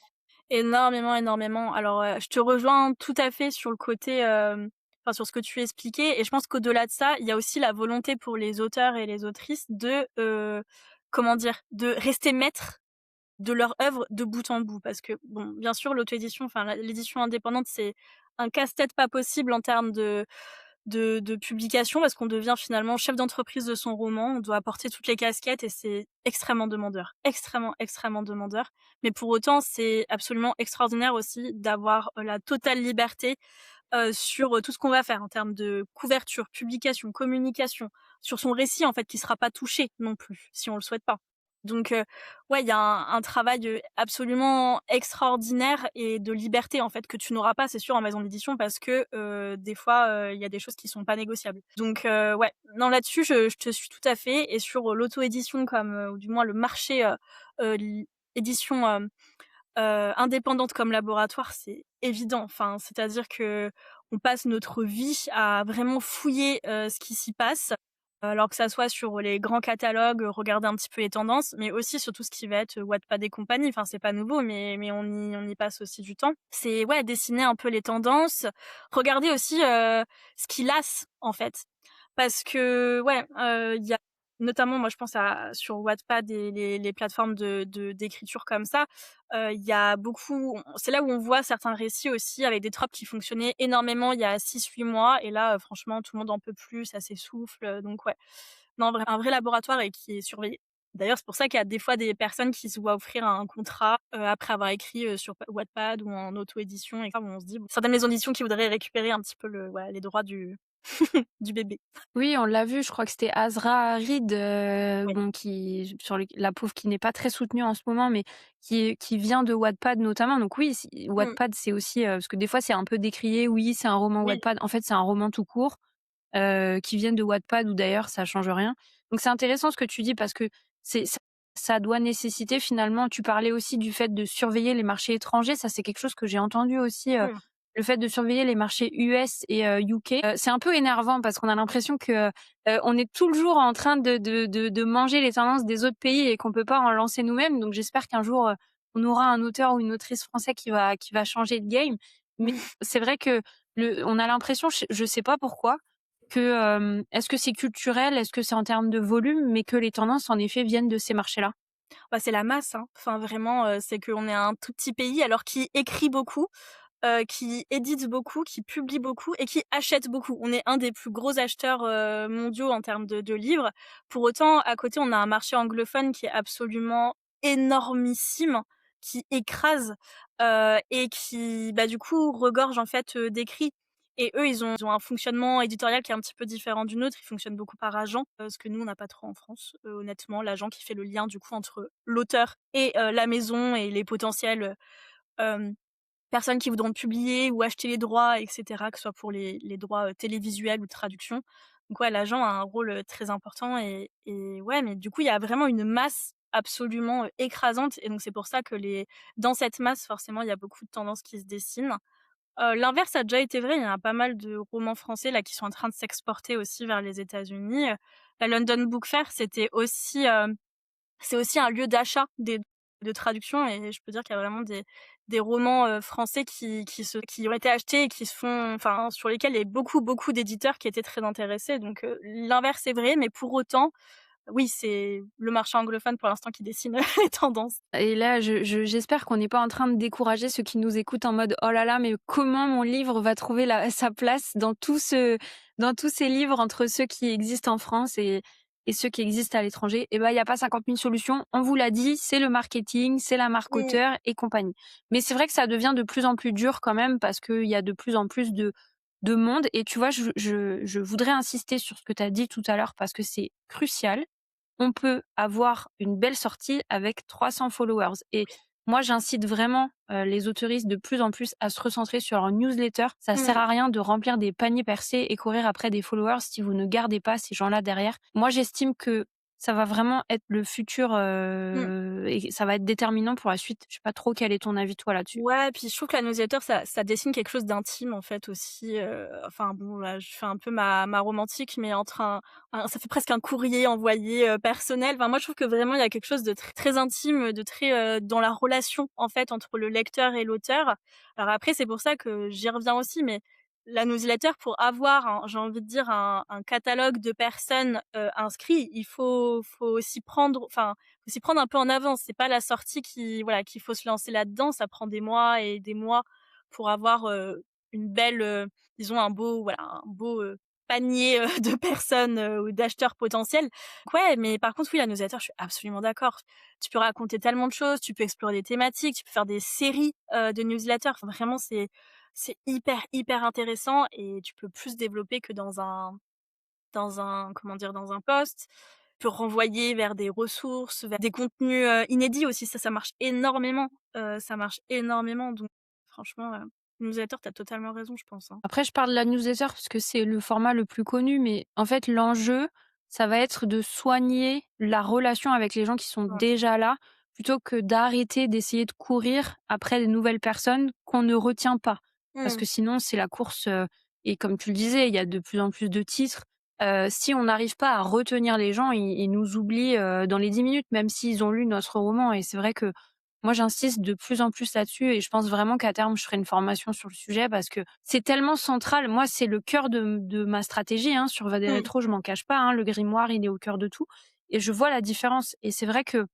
Énormément, énormément. Alors, je te rejoins tout à fait sur le côté, enfin sur ce que tu expliquais et je pense qu'au-delà de ça, il y a aussi la volonté pour les auteurs et les autrices de, comment dire? De rester maîtres de leur œuvre de bout en bout. Parce que bon, bien sûr, l'auto-édition, enfin l'édition indépendante, c'est un casse-tête pas possible en termes de publication parce qu'on devient finalement chef d'entreprise de son roman. On doit porter toutes les casquettes et c'est extrêmement demandeur. Extrêmement, extrêmement demandeur. Mais pour autant, c'est absolument extraordinaire aussi d'avoir la totale liberté sur tout ce qu'on va faire en termes de couverture, publication, communication, sur son récit en fait qui sera pas touché non plus si on le souhaite pas. Donc ouais, il y a un travail absolument extraordinaire et de liberté en fait que tu n'auras pas, c'est sûr, en maison d'édition parce que des fois il y a des choses qui sont pas négociables. Donc ouais, non là-dessus je te suis tout à fait et sur l'auto-édition comme ou du moins le marché euh, édition indépendante comme laboratoire, c'est évident. Enfin, c'est-à-dire que on passe notre vie à vraiment fouiller ce qui s'y passe, alors que ça soit sur les grands catalogues, regarder un petit peu les tendances, mais aussi sur tout ce qui va être Wattpad et compagnie. Enfin, c'est pas nouveau, mais on y passe aussi du temps. C'est ouais, dessiner un peu les tendances, regarder aussi ce qui lasse en fait. Parce que ouais, il y a notamment moi je pense à sur Wattpad et les plateformes d'écriture comme ça, il y a beaucoup c'est là où on voit certains récits aussi avec des tropes qui fonctionnaient énormément il y a 6 8 mois et là, franchement tout le monde en peut plus, ça s'essouffle, donc ouais. Non, un vrai laboratoire et qui est surveillé. D'ailleurs, c'est pour ça qu'il y a des fois des personnes qui se voient offrir un contrat, après avoir écrit, sur Wattpad ou en auto-édition et où on se dit bon certaines maisons d'édition qui voudraient récupérer un petit peu les droits du du bébé. Oui, on l'a vu, je crois que c'était Azra Reed, Oui. bon qui sur le la pauvre qui n'est pas très soutenue en ce moment, mais qui vient de Wattpad notamment. Donc oui, si Mmh. Wattpad, c'est aussi, parce que des fois c'est un peu décrié, oui, c'est un roman Oui. Wattpad. En fait, c'est un roman tout court, qui vienne de Wattpad ou d'ailleurs, ça change rien. Donc c'est intéressant ce que tu dis parce que ça doit nécessiter finalement, tu parlais aussi du fait de surveiller les marchés étrangers, ça c'est quelque chose que j'ai entendu aussi, Mmh. le fait de surveiller les marchés US et UK. C'est un peu énervant parce qu'on a l'impression que, on est toujours en train de manger les tendances des autres pays et qu'on peut pas en lancer nous-mêmes. Donc j'espère qu'un jour, on aura un auteur ou une autrice français qui va changer de game. Mais c'est vrai que on a l'impression, je sais pas pourquoi, est-ce que c'est culturel? Est-ce que c'est en termes de volume? Mais que les tendances, en effet, viennent de ces marchés-là? Bah, c'est la masse, hein. Enfin vraiment, c'est qu'on est un tout petit pays alors qui écrit beaucoup, qui édite beaucoup, qui publie beaucoup et qui achète beaucoup. On est un des plus gros acheteurs, mondiaux en termes de livres. Pour autant, à côté, on a un marché anglophone qui est absolument énormissime, qui écrase, et qui, bah, du coup, regorge en fait, d'écrits. Et eux, ils ont un fonctionnement éditorial qui est un petit peu différent du nôtre. Ils fonctionnent beaucoup par agent, ce que nous, on n'a pas trop en France, honnêtement. L'agent qui fait le lien, du coup, entre l'auteur et la maison et les potentiels, hem personnes qui voudront publier ou acheter les droits et cetera, que ce soit pour les droits, télévisuels ou de traduction. Donc ouais, l'agent a un rôle, très important et ouais, mais du coup, il y a vraiment une masse absolument, écrasante et donc c'est pour ça que les dans cette masse, forcément, il y a beaucoup de tendances qui se dessinent. L'inverse a déjà été vrai, il y a pas mal de romans français là qui sont en train de s'exporter aussi vers les États-Unis. La London Book Fair, c'est aussi un lieu d'achat des de traduction et je peux dire qu'il y a vraiment des romans, français qui ont été achetés et qui se font enfin, sur lesquels il y a beaucoup, beaucoup d'éditeurs qui étaient très intéressés donc l'inverse est vrai mais pour autant, oui, c'est le marché anglophone pour l'instant qui dessine les tendances. Et là, j'espère qu'on n'est pas en train de décourager ceux qui nous écoutent en mode: «Oh là là, mais comment mon livre va trouver sa place dans tous ces livres entre ceux qui existent en France et ceux qui existent à l'étranger?» Et ben, il y a pas 50 000 solutions. On vous l'a dit, c'est le marketing, c'est la marque Mmh. auteur et compagnie. Mais c'est vrai que ça devient de plus en plus dur quand même parce qu'il y a de plus en plus de monde et tu vois, je voudrais insister sur ce que tu as dit tout à l'heure parce que c'est crucial. On peut avoir une belle sortie avec 300 followers et moi j'incite vraiment, les auteuristes de plus en plus à se recentrer sur leur newsletter. Ça sert Mmh. à rien de remplir des paniers percés et courir après des followers si vous ne gardez pas ces gens-là derrière. Moi j'estime que ça va vraiment être le futur, Mmh. et ça va être déterminant pour la suite. Je sais pas trop quel est ton avis toi là-dessus? Ouais, puis je trouve que la newsletter, ça dessine quelque chose d'intime, en fait, aussi, enfin bon, là, je fais un peu ma romantique, mais entre un ça fait presque un courrier envoyé, personnel. Enfin, moi, je trouve que vraiment, il y a quelque chose de très intime, de très, dans la relation, en fait, entre le lecteur et l'auteur. Alors après, c'est pour ça que j'y reviens aussi, mais la newsletter, pour avoir j'ai envie de dire un catalogue de personnes, inscrits, faut aussi prendre enfin, faut s'y prendre un peu en avance. C'est pas la sortie qui voilà, qu'il faut se lancer là-dedans. Ça prend des mois et des mois pour avoir, une belle, disons un beau, panier, de personnes, ou d'acheteurs potentiels. Donc ouais, mais par contre, oui, la newsletter, je suis absolument d'accord. Tu peux raconter tellement de choses, tu peux explorer des thématiques, tu peux faire des séries, de newsletters. Enfin, vraiment, c'est hyper, hyper intéressant et tu peux plus développer que comment dire? Dans un post. Tu peux renvoyer vers des ressources, vers des contenus, inédits aussi, ça marche énormément, ça marche énormément donc franchement, newsletter, tu as totalement raison, je pense, hein. Après, je parle de la newsletter parce que c'est le format le plus connu, mais en fait, l'enjeu, ça va être de soigner la relation avec les gens qui sont Ouais. déjà là, plutôt que d'arrêter d'essayer de courir après des nouvelles personnes qu'on ne retient pas. Parce Mmh. que sinon, c'est la course, et comme tu le disais, il y a de plus en plus de titres. Si on n'arrive pas à retenir les gens, ils nous oublient, dans les 10 minutes, même s'ils ont lu notre roman et c'est vrai que moi, j'insiste de plus en plus là-dessus et je pense vraiment qu'à terme, je ferai une formation sur le sujet parce que c'est tellement central. Moi, c'est le cœur de ma stratégie, hein. Sur Vade Mmh. Rétro, je m'en cache pas, hein. Le grimoire, il est au cœur de tout et je vois la différence et c'est vrai que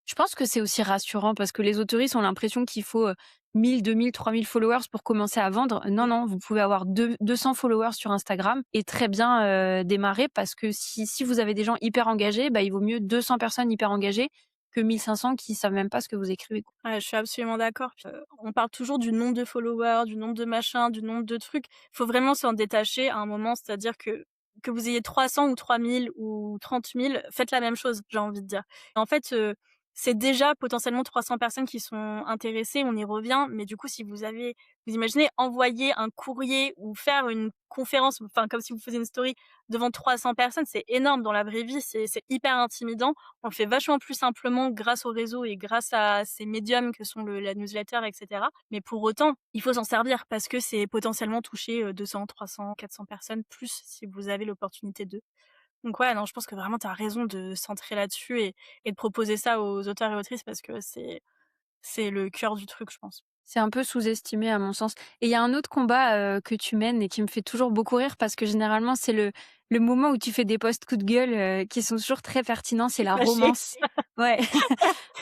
je pense que c'est aussi rassurant parce que les autoristes ont l'impression qu'il faut, 1 000, 2 000, 3 000 followers pour commencer à vendre. Non, Mmh. non, vous pouvez avoir 200 followers sur Instagram et très bien, démarrer parce que si vous avez des gens hyper engagés, bah, il vaut mieux 200 personnes hyper engagées que 1 500 qui savent même pas ce que vous écrivez, quoi. Ouais, je suis absolument d'accord. Puis, on parle toujours du nombre de followers, du nombre de machins, du nombre de trucs. Faut vraiment s'en détacher à un moment, c'est-à-dire que vous ayez 300 ou 3000 ou 30 000, faites la même chose, j'ai envie de dire. En fait, c'est déjà potentiellement 300 personnes qui sont intéressées, on y revient, mais du coup, si vous imaginez envoyer un courrier ou faire une conférence, enfin comme si vous faisiez une story devant 300 personnes, c'est énorme dans la vraie vie, c'est hyper intimidant. On le fait vachement plus simplement grâce au réseau et grâce à ces médiums que sont la newsletter, et cetera. Mais pour autant, il faut s'en servir parce que c'est potentiellement toucher 200, 300, 400 personnes plus si vous avez l'opportunité de. Donc ouais, non, je pense que vraiment tu as raison de centrer là-dessus et de proposer ça aux auteurs et autrices parce que c'est le cœur du truc, je pense. C'est un peu sous-estimé à mon sens. Et il y a un autre combat, que tu mènes et qui me fait toujours beaucoup rire parce que généralement c'est le moment où tu fais des posts coup de gueule, qui sont toujours très pertinents, Je c'est suis la fâchée. romance. Ouais,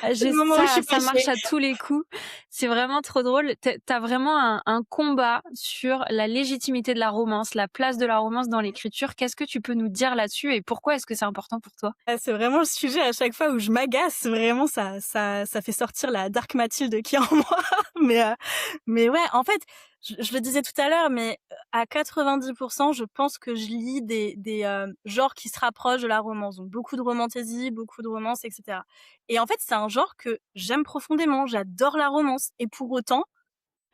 C'est j'ai le moment où je suis ça marche fâchée. à tous les coups. C'est vraiment trop drôle. Tu vraiment un combat sur la légitimité de la romance, la place de la romance dans l'écriture. Qu'est-ce que tu peux nous dire là-dessus et pourquoi est-ce que c'est important pour toi? Ah, c'est vraiment le sujet à chaque fois où je m'agace, vraiment ça fait sortir la Dark Mathilde qui est en moi. Mais, heu, mais ouais, en fait, je le disais tout à l'heure, mais, à 90 je pense que je lis des genres qui se rapprochent de la romance. Donc beaucoup de romantasy, beaucoup de romance et cetera. Et en fait, c'est un genre que j'aime profondément, j'adore la romance et pour autant,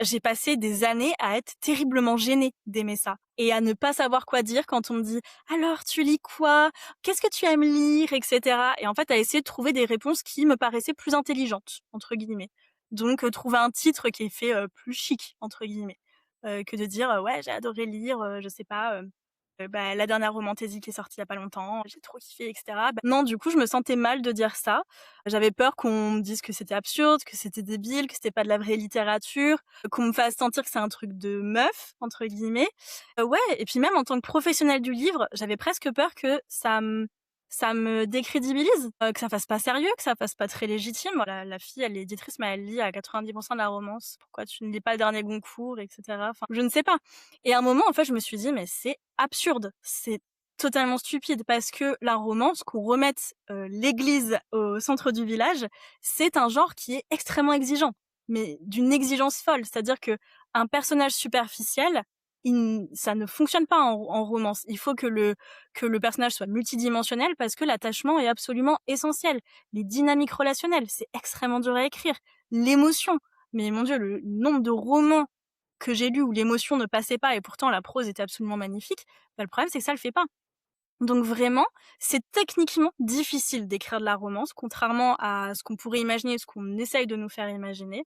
j'ai passé des années à être terriblement gênée d'aimer ça et à ne pas savoir quoi dire quand on me dit: «Alors tu lis quoi? Qu'est-ce que tu aimes lire?» et cetera et en fait, à essayer de trouver des réponses qui me paraissaient «plus intelligentes» entre guillemets. Donc trouver un titre qui est fait, «plus chic» entre guillemets, que de dire, «Ouais, j'ai adoré lire, je sais pas, bah, la dernière romantaisie qui est sortie il y a pas longtemps, j'ai trop kiffé et cetera». Bah, non, du coup, je me sentais mal de dire ça. J'avais peur qu'on me dise que c'était absurde, que c'était débile, que c'était pas de la vraie littérature, qu'on me fasse sentir que c'est un truc de «meuf» entre guillemets. Ouais et puis même en tant que professionnelle du livre, j'avais presque peur que ça me décrédibilise, que ça fasse pas sérieux, que ça fasse pas très légitime. La fille, elle est éditrice, mais elle lit à 90 de la romance. Pourquoi tu ne lis pas le dernier Goncourt et cetera? Enfin, je ne sais pas. Et à un moment, en fait, je me suis dit: «Mais c'est absurde, c'est totalement stupide» parce que la romance, qu'on remette, l'église au centre du village, c'est un genre qui est extrêmement exigeant, mais d'une exigence folle. C'est-à-dire qu'un personnage superficiel, ça ne fonctionne pas en romance. Il faut que le personnage soit multidimensionnel parce que l'attachement est absolument essentiel. Les dynamiques relationnelles, c'est extrêmement dur à écrire. L'émotion, mais mon Dieu, le nombre de romans que j'ai lus où l'émotion ne passait pas et pourtant la prose était absolument magnifique, bah, le problème c'est que ça le fait pas. Donc vraiment, c'est techniquement difficile d'écrire de la romance, contrairement à ce qu'on pourrait imaginer, ce qu'on essaye de nous faire imaginer.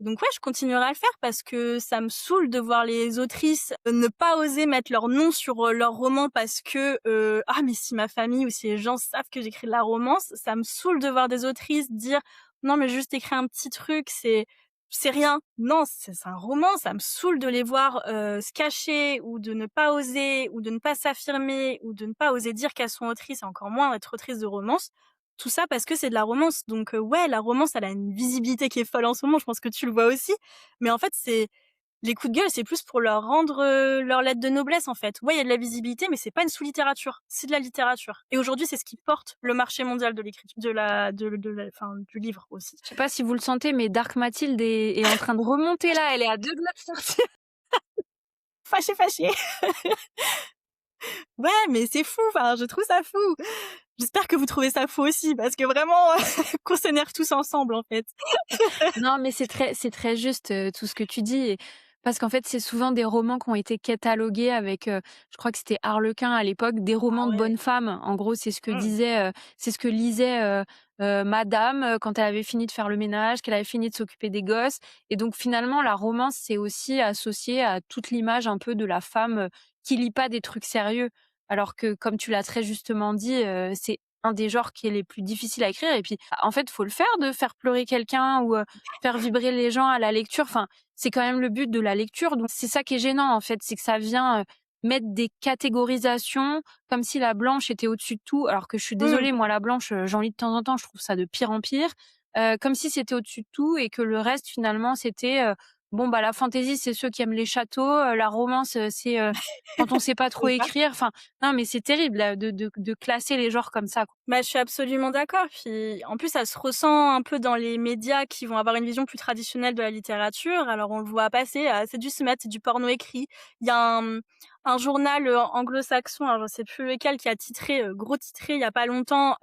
Donc ouais, je continuerai à le faire parce que ça me saoule de voir les autrices ne pas oser mettre leur nom sur leur roman parce que ah mais si ma famille ou si les gens savent que j'écris de la romance, ça me saoule de voir des autrices dire non mais juste écrire un petit truc, c'est rien. Non, c'est un roman, ça me saoule de les voir se cacher ou de ne pas oser ou de ne pas s'affirmer ou de ne pas oser dire qu'elles sont autrices et encore moins être autrices de romance. Tout ça parce que c'est de la romance. Donc ouais, la romance, elle a une visibilité qui est folle en ce moment, je pense que tu le vois aussi. Mais en fait, c'est les coups de gueule, c'est plus pour leur rendre, leur lettre de noblesse, en fait. Ouais, il y a de la visibilité, mais c'est pas une sous-littérature, c'est de la littérature. Et aujourd'hui, c'est ce qui porte le marché mondial de l'écriture de la enfin, du livre aussi. Je sais pas si vous le sentez, mais Dark Mathilde est en train de remonter là, elle est à 2 doigts de sortir. Fâché, fâché. Ouais, mais c'est fou, enfin, je trouve ça fou. J'espère que vous trouvez ça fou aussi, parce que vraiment, qu'on s'énerve tous ensemble, en fait. Non, mais c'est très juste, tout ce que tu dis et parce qu'en fait, c'est souvent des romans qui ont été catalogués avec, je crois que c'était Harlequin à l'époque, des romans Ah de ouais. bonnes femmes. En gros, Mmh. c'est ce que lisait, madame, quand elle avait fini de faire le ménage, qu'elle avait fini de s'occuper des gosses et donc finalement, la romance, c'est aussi associé à toute l'image un peu de la femme, qui lit pas des trucs sérieux. Alors que comme tu l'as très justement dit, c'est un des genres qui est les plus difficiles à écrire et puis, en fait, faut le faire de faire pleurer quelqu'un ou, faire vibrer les gens à la lecture. Enfin, c'est quand même le but de la lecture, donc c'est ça qui est gênant, en fait, c'est que ça vient, mettre des catégorisations comme si la blanche était au-dessus de tout, alors que je suis Mmh. désolée, moi la blanche, j'en lis de temps en temps, je trouve ça de pire en pire. Comme si c'était au-dessus de tout et que le reste finalement c'était, bon, bah, la fantaisie, c'est ceux qui aiment les châteaux, la romance, c'est, quand on sait pas trop C'est ça. écrire. Enfin, non, mais c'est terrible, de classer les genres comme ça, quoi. Bah, je suis absolument d'accord. Puis, en plus, ça se ressent un peu dans les médias qui vont avoir une vision plus traditionnelle de la littérature. Alors, on le voit passer, c'est du smut, c'est du porno écrit. Il y a un journal anglo-saxon, alors je sais plus lequel, qui a titré, gros titré il y a pas longtemps,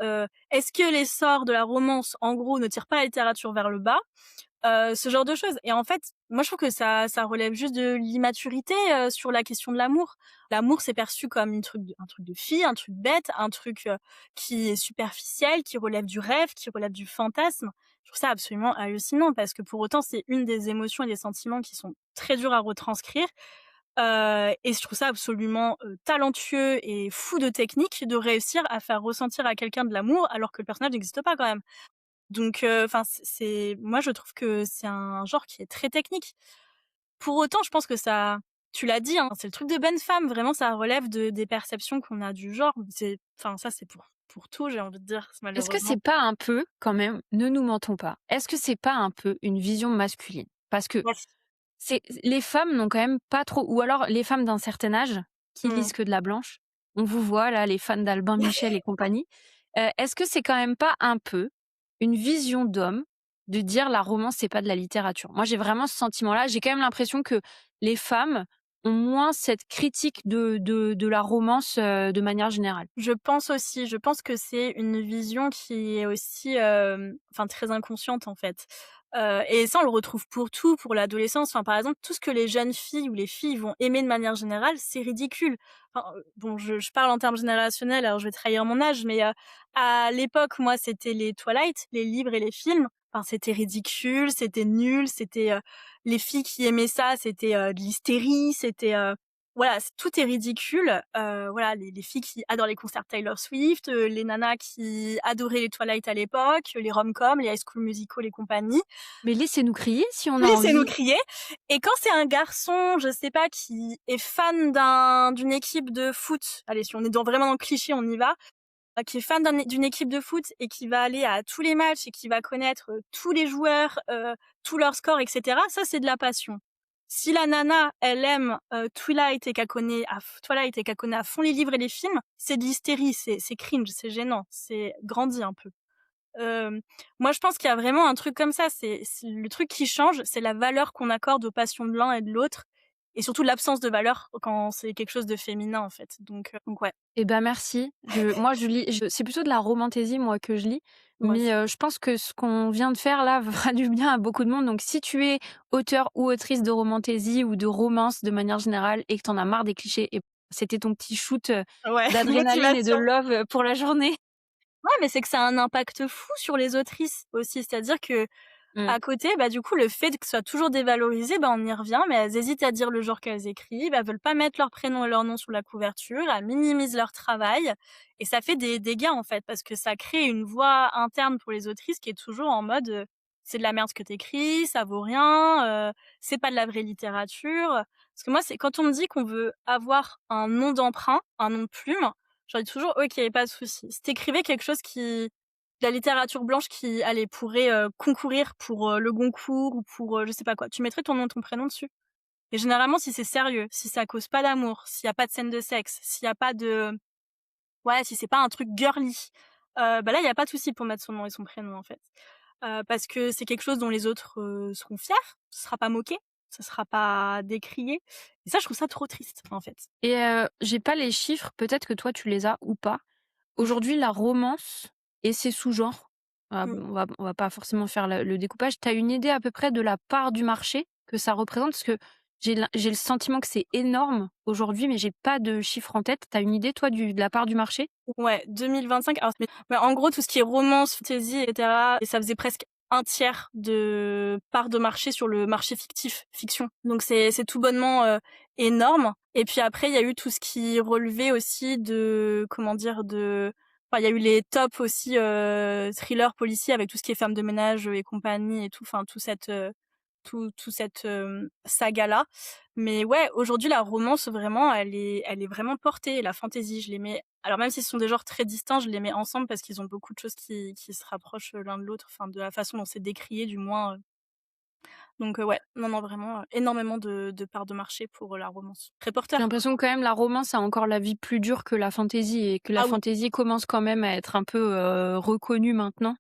«Est-ce que l'essor de la romance, en gros, ne tire pas la littérature vers le bas?» Ce genre de choses et en fait, moi je trouve que ça relève juste de l'immaturité, sur la question de l'amour. L'amour, c'est perçu comme un truc de fille, un truc bête, un truc, qui est superficiel, qui relève du rêve, qui relève du fantasme. Je trouve ça absolument hallucinant parce que pour autant, c'est une des émotions et des sentiments qui sont très durs à retranscrire, et je trouve ça absolument, talentueux et fou de technique de réussir à faire ressentir à quelqu'un de l'amour alors que le personnage n'existe pas quand même. Donc enfin c'est moi je trouve que c'est un genre qui est très technique. Pour autant, je pense que ça tu l'as dit, hein, c'est le truc de bonne femme, vraiment ça relève des perceptions qu'on a du genre. C'est enfin ça c'est pour tout, j'ai envie de dire, Est-ce que malheureusement. c'est pas un peu, quand même, ne nous mentons pas, est-ce que c'est pas un peu une vision masculine? Parce que Merci. c'est les femmes n'ont quand même pas trop, ou alors les femmes d'un certain âge qui Mmh. lisent que de la Blanche, on vous voit là, les fans d'Albin Michel et compagnie. Est-ce que c'est quand même pas un peu une vision d'homme de dire la romance, c'est pas de la littérature? Moi, j'ai vraiment ce sentiment-là. J'ai quand même l'impression que les femmes ont moins cette critique de la romance, de manière générale. Je pense aussi, je pense que c'est une vision qui est aussi, enfin très inconsciente en fait. Et ça on le retrouve pour tout, pour l'adolescence. Enfin par exemple, tout ce que les jeunes filles ou les filles vont aimer de manière générale, c'est ridicule. Enfin, bon je parle en termes générationnels, alors je vais trahir mon âge, mais, à l'époque, moi, c'était les Twilight, les livres et les films. Enfin c'était ridicule, c'était nul, c'était, les filles qui aimaient ça, c'était, de l'hystérie, c'était, voilà, tout est ridicule. Voilà, les filles qui adorent les concerts Taylor Swift, les nanas qui adoraient les Twilight à l'époque, les rom-coms, les High School Musical et compagnie. Mais laissez-nous crier si on a Laissez-nous envie. crier. Et quand c'est un garçon, je sais pas, qui est fan d'une équipe de foot, allez, si on est vraiment dans le cliché, on y va, qui est fan d'une équipe de foot et qui va aller à tous les matchs et qui va connaître tous les joueurs, tous leurs scores, etc. Ça, c'est de la passion. Si la nana, elle aime Twilight et qu'elle connaît à fond les livres et les films, c'est de l'hystérie, c'est cringe, c'est gênant, c'est grandi un peu. Euh, Moi, je pense qu'il y a vraiment un truc comme ça. C'est le truc qui change, c'est la valeur qu'on accorde aux passions de l'un et de l'autre, et surtout l'absence de valeur quand c'est quelque chose de féminin en fait. Donc ouais, Eh ben, merci. Moi, je lis, c'est plutôt de la romantaisie, moi, que je lis. moi Mais aussi. je pense que ce qu'on vient de faire là fera du bien à beaucoup de monde. Donc, si tu es auteur ou autrice de romantaisie ou de romance de manière générale et que t'en as marre des clichés, et c'était ton petit shoot Ouais, d'adrénaline et de motivation. love pour la journée. Ouais, mais c'est que ça a un impact fou sur les autrices aussi. C'est-à-dire que Mm. à côté, bah du coup, le fait que ce soit toujours dévalorisé, bah on y revient, mais elles hésitent à dire le genre qu'elles écrivent, elles veulent pas mettre leur prénom et leur nom sur la couverture, elles minimisent leur travail, et ça fait des dégâts en fait, parce que ça crée une voix interne pour les autrices qui est toujours en mode c'est de la merde ce que t'écris, ça vaut rien, c'est pas de la vraie littérature. Parce que moi, c'est quand on me dit qu'on veut avoir un nom d'emprunt, un nom de plume, je dis toujours ok, pas de souci. Si t'écrivais quelque chose qui de la littérature blanche qui, allez, pourrait concourir pour le Goncourt ou pour je sais pas quoi. Tu mettrais ton nom et ton prénom dessus. Et généralement, si c'est sérieux, si ça cause pas d'amour, s'il y a pas de scène de sexe, s'il y a pas de, ouais, si c'est pas un truc girly, bah là, il y a pas de souci pour mettre son nom et son prénom en fait, parce que c'est quelque chose dont les autres seront fiers. Ce sera pas moqué, ce sera pas décrié. Et ça, je trouve ça trop triste en fait. Et j'ai pas les chiffres, peut-être que toi, tu les as ou pas. Aujourd'hui, la romance et ses sous-genres, Mm. on va pas forcément faire le découpage. Tu as une idée à peu près de la part du marché que ça représente? Parce que j'ai le sentiment que c'est énorme aujourd'hui, mais j'ai pas de chiffre en tête. Tu as une idée, toi, de la part du marché? Ouais, 2025. Alors, mais en gros, tout ce qui est romance, fantasy, etc., et ça faisait presque un tiers de part de marché sur le marché fictif, fiction. Donc c'est tout bonnement énorme. Et puis après, il y a eu tout ce qui relevait aussi de, comment dire, de, enfin, il y a eu les tops aussi thrillers policiers avec tout ce qui est femme de ménage et compagnie et tout, enfin tout cette saga là. Mais ouais, aujourd'hui la romance vraiment elle est vraiment portée. La fantasy, je les mets, alors même si ce sont des genres très distincts, je les mets ensemble parce qu'ils ont beaucoup de choses qui se rapprochent l'un de l'autre, enfin de la façon dont c'est décrié du moins. Donc ouais, non non vraiment énormément de parts de marché pour la romance. J'ai Reporter quoi. l'impression que quand même la romance a encore la vie plus dure que la fantaisie, et que la Ah oui. fantaisie commence quand même à être un peu reconnue maintenant,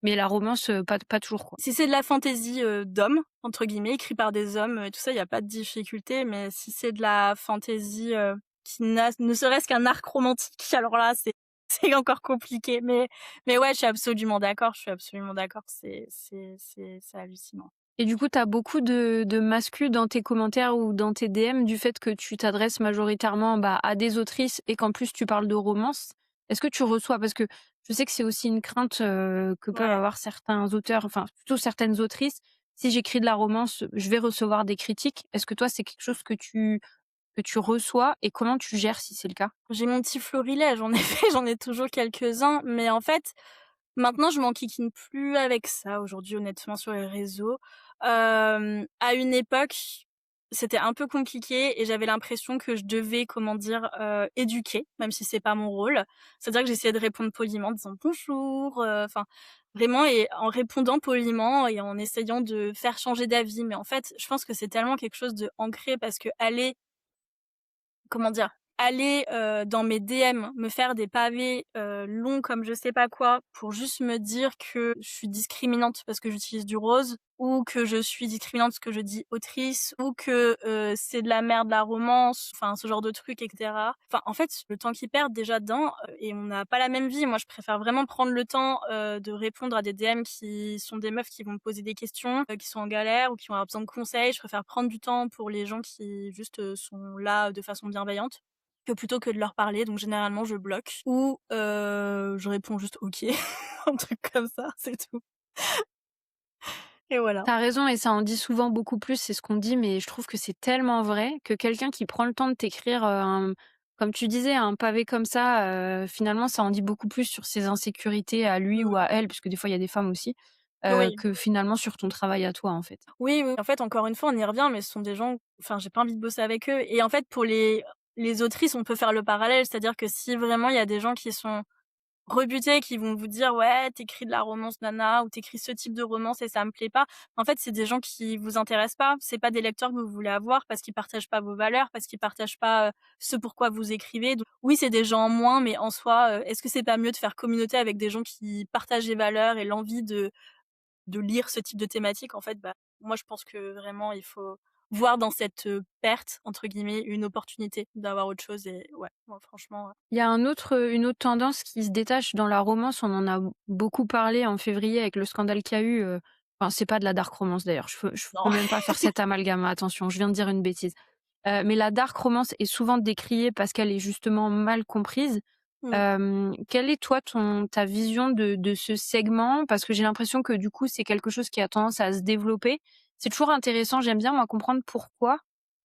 mais la romance, pas toujours, quoi. Si c'est de la fantaisie d'hommes entre guillemets, écrit par des hommes et tout ça, il y a pas de difficulté, mais si c'est de la fantaisie qui n'a ne serait-ce qu'un arc romantique, alors là c'est encore compliqué, mais ouais, je suis absolument d'accord, c'est hallucinant. Et du coup, tu as beaucoup de masculins dans tes commentaires ou dans tes DM du fait que tu t'adresses majoritairement, bah, à des autrices et qu'en plus tu parles de romance. Est-ce que tu reçois, parce que je sais que c'est aussi une crainte, que peuvent Ouais. avoir certains auteurs, enfin plutôt certaines autrices. Si j'écris de la romance, je vais recevoir des critiques. Est-ce que toi, c'est quelque chose que tu reçois, et comment tu gères si c'est le cas? J'ai mon petit florilège, en effet, j'en ai toujours quelques-uns, mais en fait, Maintenant, je m'enquiquine plus avec ça aujourd'hui, honnêtement, sur les réseaux. À une époque, c'était un peu compliqué et j'avais l'impression que je devais, comment dire, éduquer, même si c'est pas mon rôle. C'est-à-dire que j'essayais de répondre poliment en disant «bonjour», enfin vraiment et en répondant poliment et en essayant de faire changer d'avis. Mais en fait, je pense que c'est tellement quelque chose de ancré parce qu'aller comment dire? Aller, dans mes DM, me faire des pavés, longs comme je sais pas quoi, pour juste me dire que je suis discriminante parce que j'utilise du rose ou que je suis discriminante parce que je dis autrice ou que, c'est de la merde la romance, enfin ce genre de trucs et cetera. Enfin, en fait, le temps qu'ils perdent déjà dedans, et on n'a pas la même vie. Moi, je préfère vraiment prendre le temps, de répondre à des DM qui sont des meufs qui vont me poser des questions, qui sont en galère ou qui vont avoir besoin de conseils. Je préfère prendre du temps pour les gens qui juste, sont là de façon bienveillante que plutôt que de leur parler. Donc généralement, je bloque ou je réponds juste «OK», un truc comme ça, c'est tout et voilà. T'as raison et ça en dit souvent beaucoup plus, c'est ce qu'on dit, mais je trouve que c'est tellement vrai que quelqu'un qui prend le temps de t'écrire, comme tu disais, un pavé comme ça, finalement, ça en dit beaucoup plus sur ses insécurités à lui ou Mmh. à elle, puisque des fois il y a des femmes aussi, Oui. que finalement sur ton travail à toi, en fait. Oui, oui, en fait, encore une fois, on y revient, mais ce sont des gens enfin, j'ai pas envie de bosser avec eux et en fait, pour les autrices, on peut faire le parallèle. C'est-à-dire que si vraiment il y a des gens qui sont rebutés, qui vont vous dire: «Ouais, tu de la romance nana» ou «Tu ce type de romance et ça me plaît pas». En fait, c'est des gens qui vous intéressent pas. C'est pas des lecteurs que vous voulez avoir parce qu'ils partagent pas vos valeurs, parce qu'ils partagent pas, ce pourquoi vous écrivez. Donc oui, c'est des gens en moins, mais en soi, est-ce que c'est pas mieux de faire communauté avec des gens qui partagent les valeurs et l'envie de lire ce type de thématique? En fait, bah, moi, je pense que vraiment il faut voir dans cette, «perte» entre guillemets, une opportunité d'avoir autre chose et ouais, moi franchement, Il y a une autre tendance qui se détache dans la romance, on en a beaucoup parlé en février avec le scandale qu'il y a eu, enfin, c'est pas de la dark romance d'ailleurs, je peux non. même pas faire cet amalgame, attention, je viens de dire une bêtise. Mais la dark romance est souvent décriée parce qu'elle est justement mal comprise. Mmh. Quelle est toi ta vision de ce segment? Parce que j'ai l'impression que du coup, c'est quelque chose qui a tendance à se développer. C'est toujours intéressant, j'aime bien moi comprendre pourquoi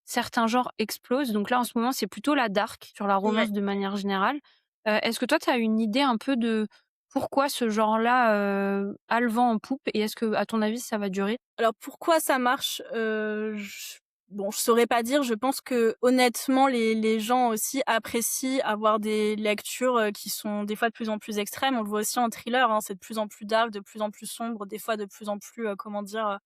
certains genres explosent. Donc là, en ce moment, c'est plutôt la dark sur la Ouais. romance de manière générale. Est-ce que toi, tu as une idée un peu de pourquoi ce genre-là, a le vent en poupe et est-ce que, à ton avis, ça va durer? Alors pourquoi ça marche? Je saurais pas dire. Je pense que honnêtement les gens aussi apprécient avoir des lectures, qui sont des fois de plus en plus extrêmes. On le voit aussi en thriller, hein, c'est de plus en plus dark, de plus en plus sombre, des fois de plus en plus, comment dire?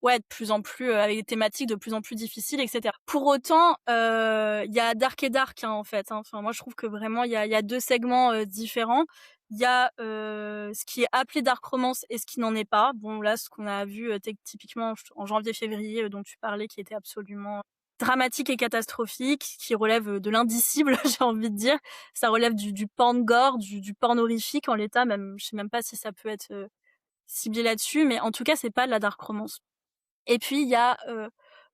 Ouais, de plus en plus, avec des thématiques de plus en plus difficiles et cetera. Pour autant, il y a dark et dark, hein, en fait, hein. Enfin, moi, je trouve que vraiment il y a 2 segments, différents. Il y a, ce qui est appelé dark romance et ce qui n'en est pas. Bon, là, ce qu'on a vu, typiquement en janvier-février, dont tu parlais, qui était absolument dramatique et catastrophique, qui relève, de l'indicible, j'ai envie de dire. Ça relève du porn gore, du porn horrifique en l'état, même je sais même pas si ça peut être, ciblé là-dessus, mais en tout cas, c'est pas de la dark romance. Et puis il y a,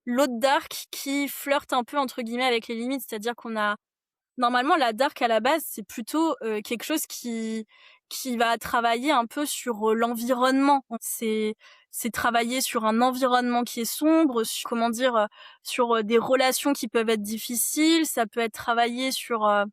l'autre dark qui flirte un peu entre guillemets avec les limites, c'est-à-dire qu'on a normalement la dark à la base, c'est plutôt, quelque chose qui va travailler un peu sur, l'environnement. C'est travailler sur un environnement qui est sombre, sur comment dire? Sur, des relations qui peuvent être difficiles, ça peut être travailler sur,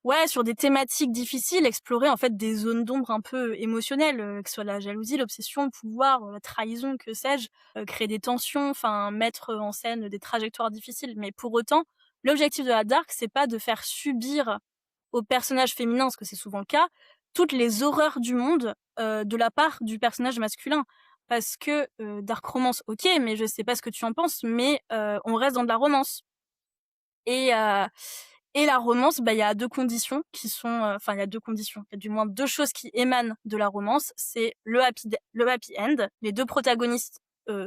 ouais, sur des thématiques difficiles, explorer en fait des zones d'ombre un peu émotionnelles, que ce soit la jalousie, l'obsession, le pouvoir, la trahison, que sais-je, créer des tensions, enfin mettre en scène des trajectoires difficiles. Mais pour autant, l'objectif de la dark, c'est pas de faire subir aux personnages féminins, parce que c'est souvent le cas, toutes les horreurs du monde, de la part du personnage masculin. Parce que, dark romance, OK, mais je sais pas ce que tu en penses, mais on reste dans de la romance. Et la romance, bah, il y a 2 conditions qui sont, enfin il y a 2 conditions, il y a du moins 2 choses qui émanent de la romance, c'est le happy end, les 2 protagonistes,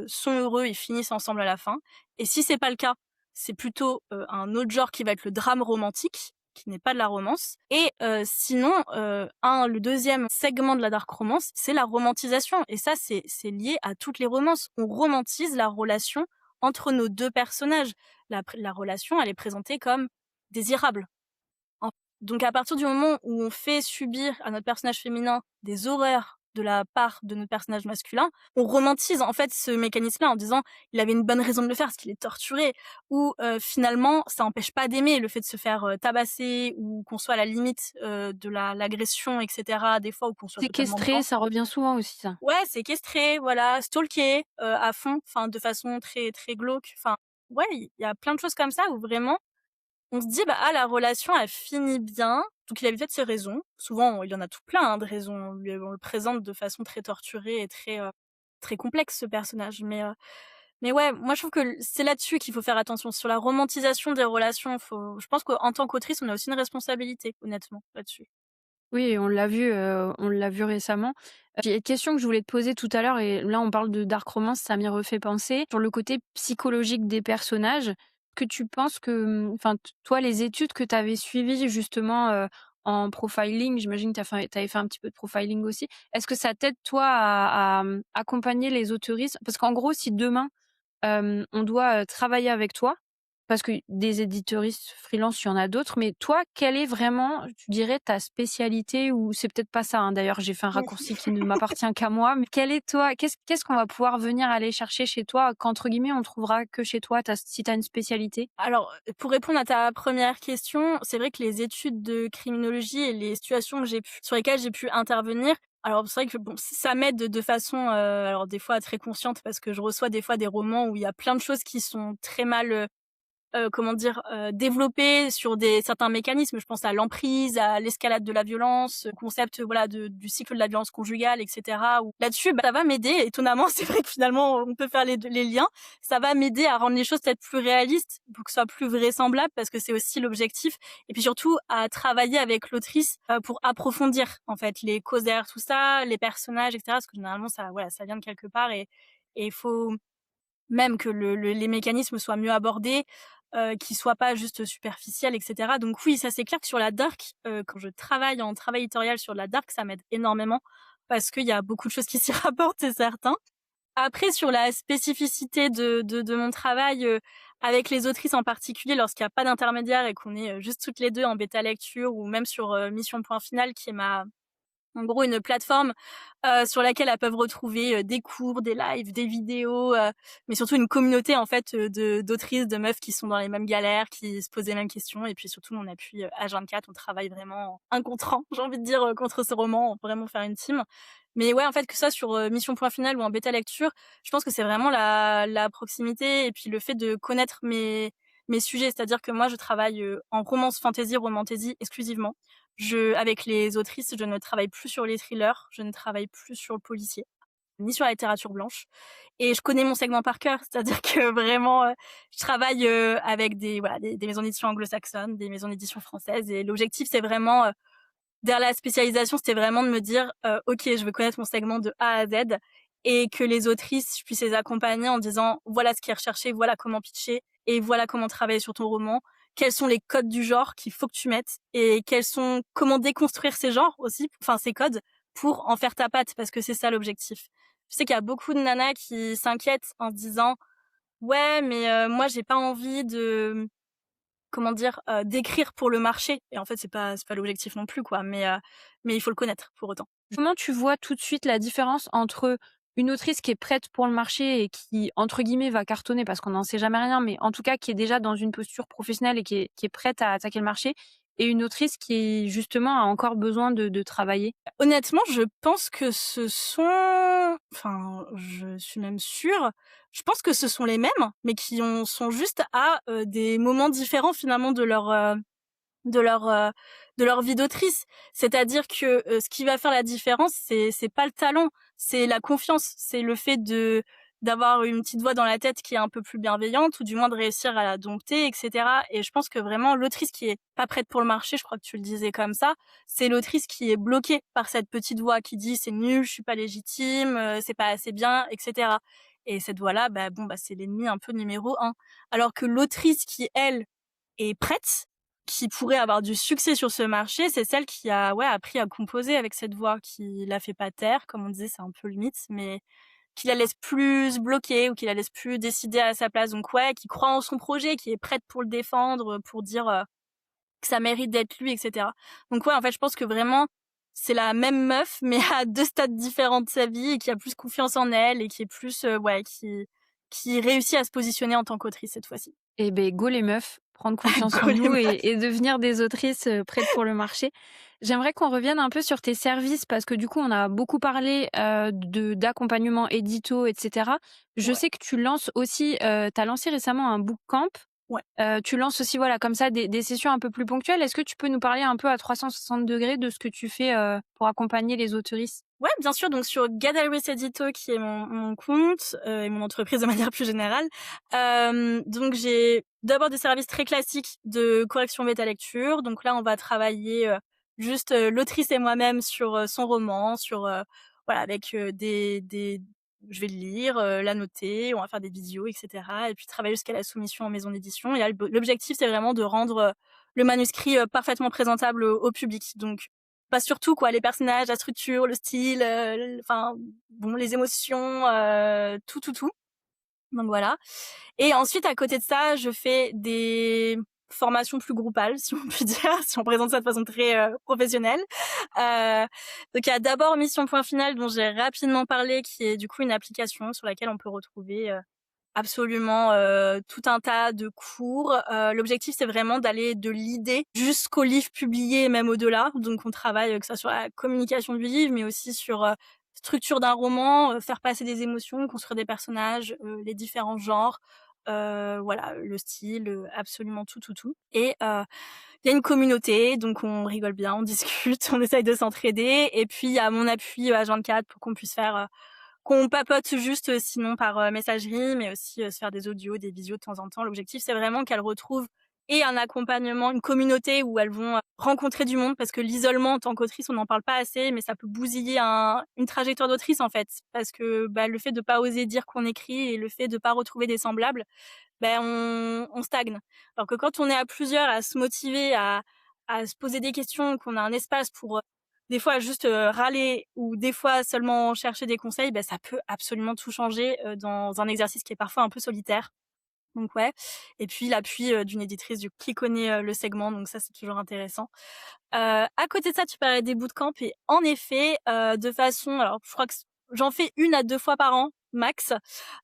sont heureux et finissent ensemble à la fin et si c'est pas le cas, c'est plutôt, un autre genre qui va être le drame romantique, qui n'est pas de la romance et sinon, le deuxième segment de la dark romance, c'est la romantisation et ça c'est lié à toutes les romances. On romantise la relation entre nos 2 personnages. La relation, elle est présentée comme désirable. En donc à partir du moment où on fait subir à notre personnage féminin des horreurs de la part de notre personnage masculin, on romantise en fait ce mécanisme-là en disant il avait une bonne raison de le faire parce qu'il est torturé, ou finalement ça empêche pas d'aimer le fait de se faire tabasser, ou qu'on soit à la limite de l'agression, etc. Des fois, ou qu'on soit totalement Séquestré, dedans. ça revient souvent aussi ça. Ouais, séquestré, voilà, stalké à fond, enfin de façon très très glauque. Enfin ouais, il y a plein de choses comme ça où vraiment on se dit bah ah, la relation a fini bien, donc il avait peut-être ses raisons. Souvent il y en a tout plein de raisons. On le présente de façon très torturée et très très complexe ce personnage, mais ouais, moi je trouve que c'est là-dessus qu'il faut faire attention, sur la romantisation des relations. Je pense qu'en tant qu'autrice, on a aussi une responsabilité, honnêtement, là-dessus. Oui, on l'a vu récemment. J'ai une question que je voulais te poser tout à l'heure et là on parle de dark romance, ça m'y refait penser. Sur le côté psychologique des personnages, que tu penses que, enfin toi les études que tu avais suivies justement, en profiling, j'imagine que tu avais fait un petit peu de profiling aussi. Est-ce que ça t'aide toi à accompagner les autoristes? Parce qu'en gros si demain, on doit, travailler avec toi, parce que des éditeuristes freelance, il y en a d'autres, mais toi, quelle est vraiment, tu dirais, ta spécialité? Ou c'est peut-être pas ça, hein, d'ailleurs, j'ai fait un raccourci qui ne m'appartient qu'à moi, mais quelle est toi qu'est-ce qu'on va pouvoir venir aller chercher chez toi qu'entre guillemets «on trouvera que chez toi», si tu as une spécialité? Alors, pour répondre à ta première question, c'est vrai que les études de criminologie et les situations que sur lesquelles j'ai pu intervenir, alors c'est vrai que bon, ça m'aide de façon, alors des fois très consciente parce que je reçois des fois des romans où il y a plein de choses qui sont très mal, comment dire? Développer sur certains mécanismes. Je pense à l'emprise, à l'escalade de la violence, au concept, voilà, du cycle de la violence conjugale, et cetera. Où là-dessus, bah, ça va m'aider. Étonnamment, c'est vrai que finalement, on peut faire les liens. Ça va m'aider à rendre les choses peut-être plus réalistes, pour que ce soit plus vraisemblable, parce que c'est aussi l'objectif. Et puis surtout, à travailler avec l'autrice, pour approfondir, en fait, les causes derrière tout ça, les personnages, et cetera. Parce que généralement, ça, voilà, ça vient de quelque part, et il faut même que les mécanismes soient mieux abordés, qu'ils soient pas juste superficiels, et cetera. Donc oui, ça c'est clair que sur la dark, quand je travaille en travail éditorial sur la dark, ça m'aide énormément parce qu'il y a beaucoup de choses qui s'y rapportent, c'est certain. Après sur la spécificité de mon travail, avec les autrices en particulier, lorsqu'il y a pas d'intermédiaire et qu'on est, juste toutes les 2 en bêta lecture, ou même sur, Mission Point Final qui est en gros une plateforme sur laquelle elles peuvent retrouver des cours, des lives, des vidéos, mais surtout une communauté en fait d'autrices, de meufs qui sont dans les mêmes galères, qui se posent les mêmes questions, et puis surtout on appuie H24, on travaille vraiment un contre un, j'ai envie de dire, contre ce roman, vraiment faire une team. Mais ouais, en fait, que ça sur Mission Point Final ou en bêta lecture, je pense que c'est vraiment la proximité et puis le fait de connaître mes sujets. C'est-à-dire que moi, je travaille en romance fantasy, romantasy exclusivement. Avec les autrices, je ne travaille plus sur les thrillers, je ne travaille plus sur le policier, ni sur la littérature blanche. Et je connais mon segment par cœur, c'est-à-dire que vraiment, je travaille avec voilà, des maisons d'édition anglo-saxonnes, des maisons d'édition françaises. Et l'objectif, c'est vraiment, derrière la spécialisation, c'était vraiment de me dire, ok, je veux connaître mon segment de A à Z, et que les autrices, je puisse les accompagner en disant, voilà ce qui est recherché, voilà comment pitcher, et voilà comment travailler sur ton roman. Quels sont les codes du genre qu'il faut que tu mettes, et comment déconstruire ces genres aussi, enfin ces codes, pour en faire ta patte, parce que c'est ça l'objectif. Je sais qu'il y a beaucoup de nanas qui s'inquiètent en se disant, ouais, mais moi j'ai pas envie de, comment dire, d'écrire pour le marché. Et en fait, c'est pas l'objectif non plus, quoi. Mais il faut le connaître pour autant. Comment tu vois tout de suite la différence entre une autrice qui est prête pour le marché et qui, entre guillemets, «va cartonner» parce qu'on n'en sait jamais rien, mais en tout cas qui est déjà dans une posture professionnelle et qui est prête à attaquer le marché, et une autrice qui, justement, a encore besoin de travailler? Honnêtement, je pense que enfin, je suis même sûre, je pense que ce sont les mêmes, mais sont juste à des moments différents finalement de leur euh, de leur vie d'autrice. C'est-à-dire que ce qui va faire la différence, c'est pas le talent, c'est la confiance, c'est le fait de d'avoir une petite voix dans la tête qui est un peu plus bienveillante, ou du moins de réussir à la dompter, etc. Et je pense que vraiment l'autrice qui est pas prête pour le marché, je crois que tu le disais comme ça, c'est l'autrice qui est bloquée par cette petite voix qui dit c'est nul, je suis pas légitime, c'est pas assez bien, etc. Et cette voix-là, bah bon, bah c'est l'ennemi un peu numéro un. Alors que l'autrice qui, elle, est prête, qui pourrait avoir du succès sur ce marché, c'est celle qui a, ouais, appris à composer avec cette voix, qui la fait pas taire, comme on disait, c'est un peu limite, mais qui la laisse plus se bloquer, ou qui la laisse plus décider à sa place. Donc ouais, qui croit en son projet, qui est prête pour le défendre, pour dire que ça mérite d'être lu, etc. Donc ouais, en fait, je pense que vraiment, c'est la même meuf, mais à 2 stades différents de sa vie et qui a plus confiance en elle et qui est plus, qui réussit à se positionner en tant qu'autrice cette fois-ci. Eh beh, go les meufs, prendre confiance en Go les nous meufs! et devenir des autrices, prêtes pour le marché. J'aimerais qu'on revienne un peu sur tes services parce que du coup, on a beaucoup parlé, de d'accompagnement édito et cetera. Je Ouais, sais que tu lances aussi, tu as lancé récemment un bootcamp. ouais. Tu lances aussi, voilà, comme ça des sessions un peu plus ponctuelles. Est-ce que tu peux nous parler un peu à 360° de ce que tu fais, pour accompagner les autrices? Ouais, bien sûr, donc sur Gadalis Edito qui est mon compte, et mon entreprise de manière plus générale, donc j'ai d'abord des services très classiques de correction bêta lecture. Donc là, on va travailler, juste, l'autrice et moi-même sur, son roman, sur, voilà, avec, des je vais le lire, l'annoter, on va faire des visios et cetera et puis travailler jusqu'à la soumission en maison d'édition et là, l'objectif, c'est vraiment de rendre, le manuscrit, parfaitement présentable au public. Donc bah, surtout quoi, les personnages, la structure, le style, enfin bon, les émotions, tout. Donc voilà. Et ensuite à côté de ça, je fais des formations plus groupales, si on peut dire, si on présente ça de façon très, professionnelle. Donc il y a d'abord Mission Point Final dont j'ai rapidement parlé, qui est du coup une application sur laquelle on peut retrouver, absolument, tout un tas de cours. L'objectif, c'est vraiment d'aller de l'idée jusqu'au livre publié et même au-delà. Donc on travaille, que ça soit la communication du livre, mais aussi sur, structure d'un roman, faire passer des émotions, construire des personnages, les différents genres, voilà, le style, absolument tout et il y a une communauté, donc on rigole bien, on discute, on essaye de s'entraider et puis il y a mon appui, H24 pour qu'on puisse faire, qu'on papote juste sinon par messagerie, mais aussi se faire des audios, des visios de temps en temps. L'objectif, c'est vraiment qu'elles retrouvent et un accompagnement, une communauté où elles vont rencontrer du monde parce que l'isolement en tant qu'autrice, on n'en parle pas assez, mais ça peut bousiller une trajectoire d'autrice en fait. Parce que bah, le fait de pas oser dire qu'on écrit et le fait de pas retrouver des semblables, ben on stagne. Alors que quand on est à plusieurs à se motiver, à se poser des questions, qu'on a un espace pour des fois juste râler ou des fois seulement chercher des conseils, ben ça peut absolument tout changer dans un exercice qui est parfois un peu solitaire. Donc ouais. Et puis l'appui d'une éditrice qui connaît le segment, donc ça c'est toujours intéressant. À côté de ça, tu parlais des bootcamps et en effet, de façon alors je crois que j'en fais 1 à 2 fois par an max,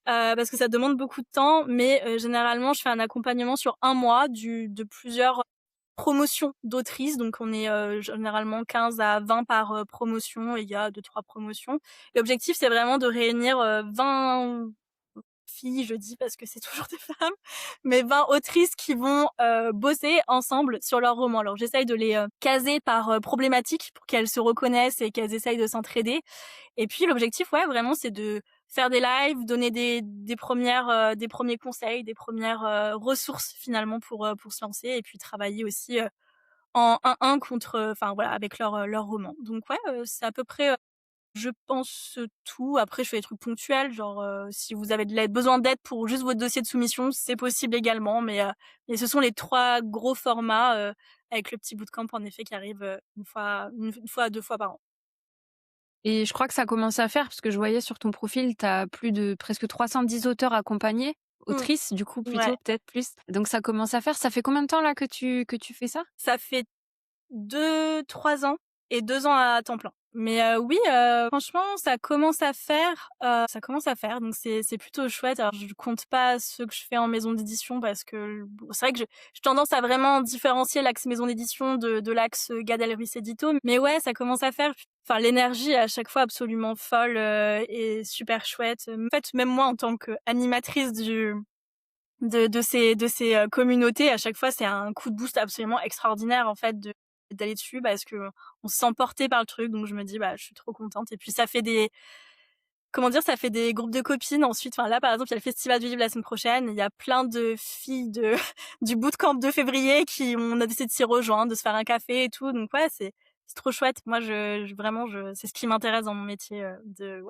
parce que ça demande beaucoup de temps, mais généralement, je fais un accompagnement sur 1 mois de plusieurs promotions d'autrices. Donc on est, généralement 15 à 20 par, promotion et il y a 2-3 promotions. L'objectif, c'est vraiment de réunir, 20 filles, je dis parce que c'est toujours des femmes, mais 20 autrices qui vont bosser ensemble sur leur roman. Alors j'essaye de les caser par problématique pour qu'elles se reconnaissent et qu'elles essayent de s'entraider. Et puis l'objectif, ouais, vraiment, c'est de faire des lives, donner des premières, des premiers conseils, des premières ressources finalement pour se lancer et puis travailler aussi en 1-1 contre, enfin voilà, avec leur roman. Donc ouais, c'est à peu près je pense, tout. Après, je fais des trucs ponctuels, genre, si vous avez besoin d'aide pour juste votre dossier de soumission, c'est possible également, mais ce sont les 3 gros formats, avec le petit bootcamp en effet qui arrive, 1 fois à 2 fois par an. Et je crois que ça commence à faire parce que je voyais sur ton profil, tu as plus de presque 310 auteurs accompagnés, Mmh. autrices du coup Ouais, plutôt, peut-être plus. Donc ça commence à faire. Ça fait combien de temps là que tu fais ça? ça fait 2-3 ans et 2 ans à temps plein. Mais oui, franchement, ça commence à faire, donc c'est plutôt chouette. Alors je compte pas ceux que je fais en maison d'édition parce que bon, c'est vrai que j'ai tendance à vraiment différencier l'axe maison d'édition de l'axe Gad Elmaleh Édito. Mais ouais, ça commence à faire. Enfin, l'énergie est à chaque fois absolument folle, et super chouette. En fait, même moi en tant qu'animatrice de ces communautés, à chaque fois, c'est un coup de boost absolument extraordinaire en fait d'aller dessus parce que on se sent porté par le truc. Donc je me dis bah je suis trop contente et puis ça fait des comment dire, ça fait des groupes de copines ensuite. Enfin là par exemple, il y a le festival du livre la semaine prochaine, il y a plein de filles de du bootcamp de février qui on a décidé de s'y rejoindre, de se faire un café et tout. Donc ouais, c'est trop chouette. Moi vraiment c'est ce qui m'intéresse dans mon métier de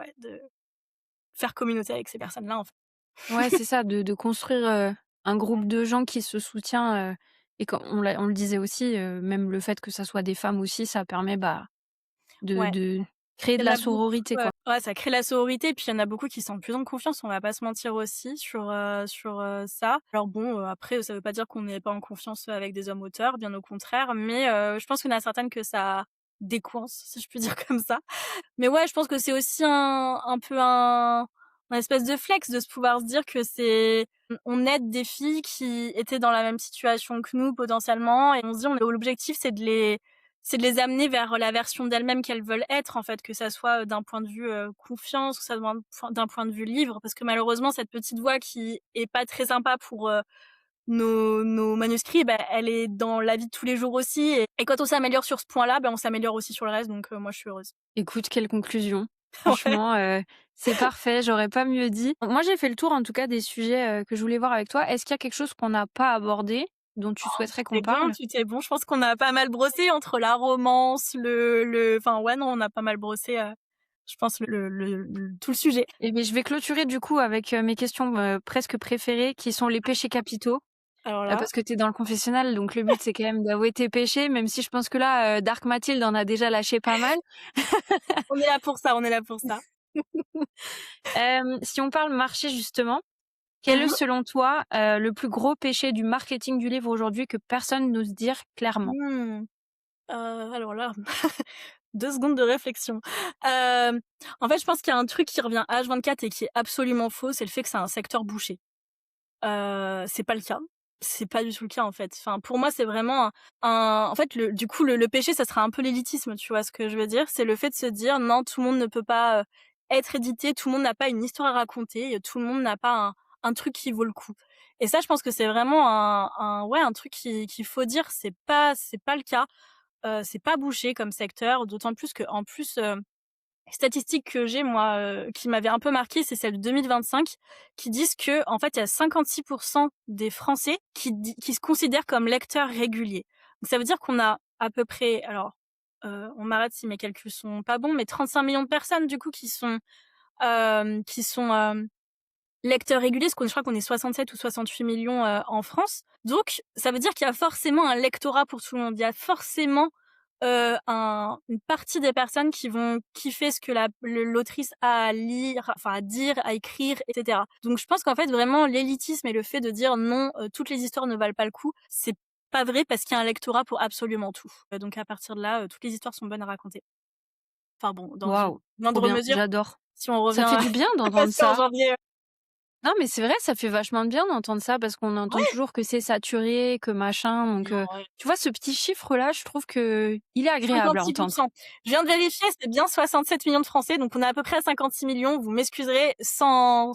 faire communauté avec ces personnes-là en fait. Ouais, c'est ça, de construire, un groupe de gens qui se soutient, et quand on le disait aussi, même le fait que ça soit des femmes aussi, ça permet, bah, de Ouais. de créer de Il y en la a beaucoup, sororité, quoi. ouais, ça crée la sororité, puis il y en a beaucoup qui se sentent plus en confiance, on va pas se mentir aussi sur ça. Alors bon, après, ça veut pas dire qu'on n'est pas en confiance avec des hommes auteurs, bien au contraire, mais je pense qu'il y en a certaines que ça décoince, si je puis dire comme ça. Mais ouais, je pense que c'est aussi un peu un espèce de flex de se pouvoir se dire que on aide des filles qui étaient dans la même situation que nous potentiellement et on se dit l'objectif c'est de les amener vers la version d'elles-mêmes qu'elles veulent être en fait, que ça soit d'un point de vue confiance, que ça soit d'un point de vue livre, parce que malheureusement cette petite voix qui est pas très sympa pour nos manuscrits, bah, elle est dans la vie de tous les jours aussi et quand on s'améliore sur ce point-là, bah, on s'améliore aussi sur le reste donc moi je suis heureuse. Écoute, quelle conclusion. Ouais. Franchement, c'est parfait, j'aurais pas mieux dit. Moi, j'ai fait le tour en tout cas des sujets, que je voulais voir avec toi. Est-ce qu'il y a quelque chose qu'on n'a pas abordé, dont tu souhaiterais qu'on C'est bon, parle? tout est bon. Je pense qu'on a pas mal brossé entre la romance, enfin ouais, non, on a pas mal brossé, je pense tout le sujet. Eh beh, je vais clôturer du coup avec, mes questions, presque préférées qui sont les péchés capitaux. Alors là, Parce que tu es dans le confessionnal, donc le but c'est quand même d'avouer tes péchés, même si je pense que là, Dark Mathilde en a déjà lâché pas mal. on est là pour ça, on est là pour ça. Si on parle marché justement, quel est Mmh selon toi, le plus gros péché du marketing du livre aujourd'hui que personne n'ose dire clairement? Mmh. Alors là, 2 secondes de réflexion. Hem, En fait, je pense qu'il y a un truc qui revient H24 et qui est absolument faux, c'est le fait que c'est un secteur bouché. C'est pas le cas. C'est pas du tout le cas, en fait. Enfin, pour moi, c'est vraiment en fait, le péché, ça serait un peu l'élitisme, tu vois ce que je veux dire? C'est le fait de se dire: «Non, tout le monde ne peut pas, être édité, tout le monde n'a pas une histoire à raconter, tout le monde n'a pas un truc qui vaut le coup» et ça, je pense que c'est vraiment ouais, un truc qu'il faut dire, c'est pas le cas. C'est pas bouché comme secteur, d'autant plus qu'en plus, statistiques que j'ai moi, qui m'avaient un peu marquée, c'est celle de 2025 qui disent que en fait, il y a 56 des Français qui se considèrent comme lecteurs réguliers. Donc ça veut dire qu'on a à peu près alors, on m'arrête si mes calculs sont pas bons, mais 35 millions de personnes du coup qui sont lecteurs réguliers, parce que je crois qu'on est 67 ou 68 millions en France. Donc, ça veut dire qu'il y a forcément un lectorat pour tout le monde. Il y a forcément une partie des personnes qui vont kiffer ce que l'autrice a à lire, enfin à dire, à écrire, etc. Donc, je pense qu'en fait, vraiment, l'élitisme et le fait de dire non, toutes les histoires ne valent pas le coup, c'est pas vrai parce qu'il y a un lectorat pour absolument tout. Donc, à partir de là, toutes les histoires sont bonnes à raconter. Enfin bon, dans une Waouh, trop moindre bien, mesure, j'adore. si on Ça revient fait du bien d'entendre si en ça. janvier. Non, mais c'est vrai, ça fait vachement de bien d'entendre ça parce qu'on entend Ouais! toujours que c'est saturé, que machin, donc Non, ouais. tu vois ce petit chiffre-là, je trouve qu'il est agréable à 56. entendre. Je viens de vérifier, c'est bien 67 millions de Français, donc on est à peu près à 56 millions. Vous m'excuserez, sans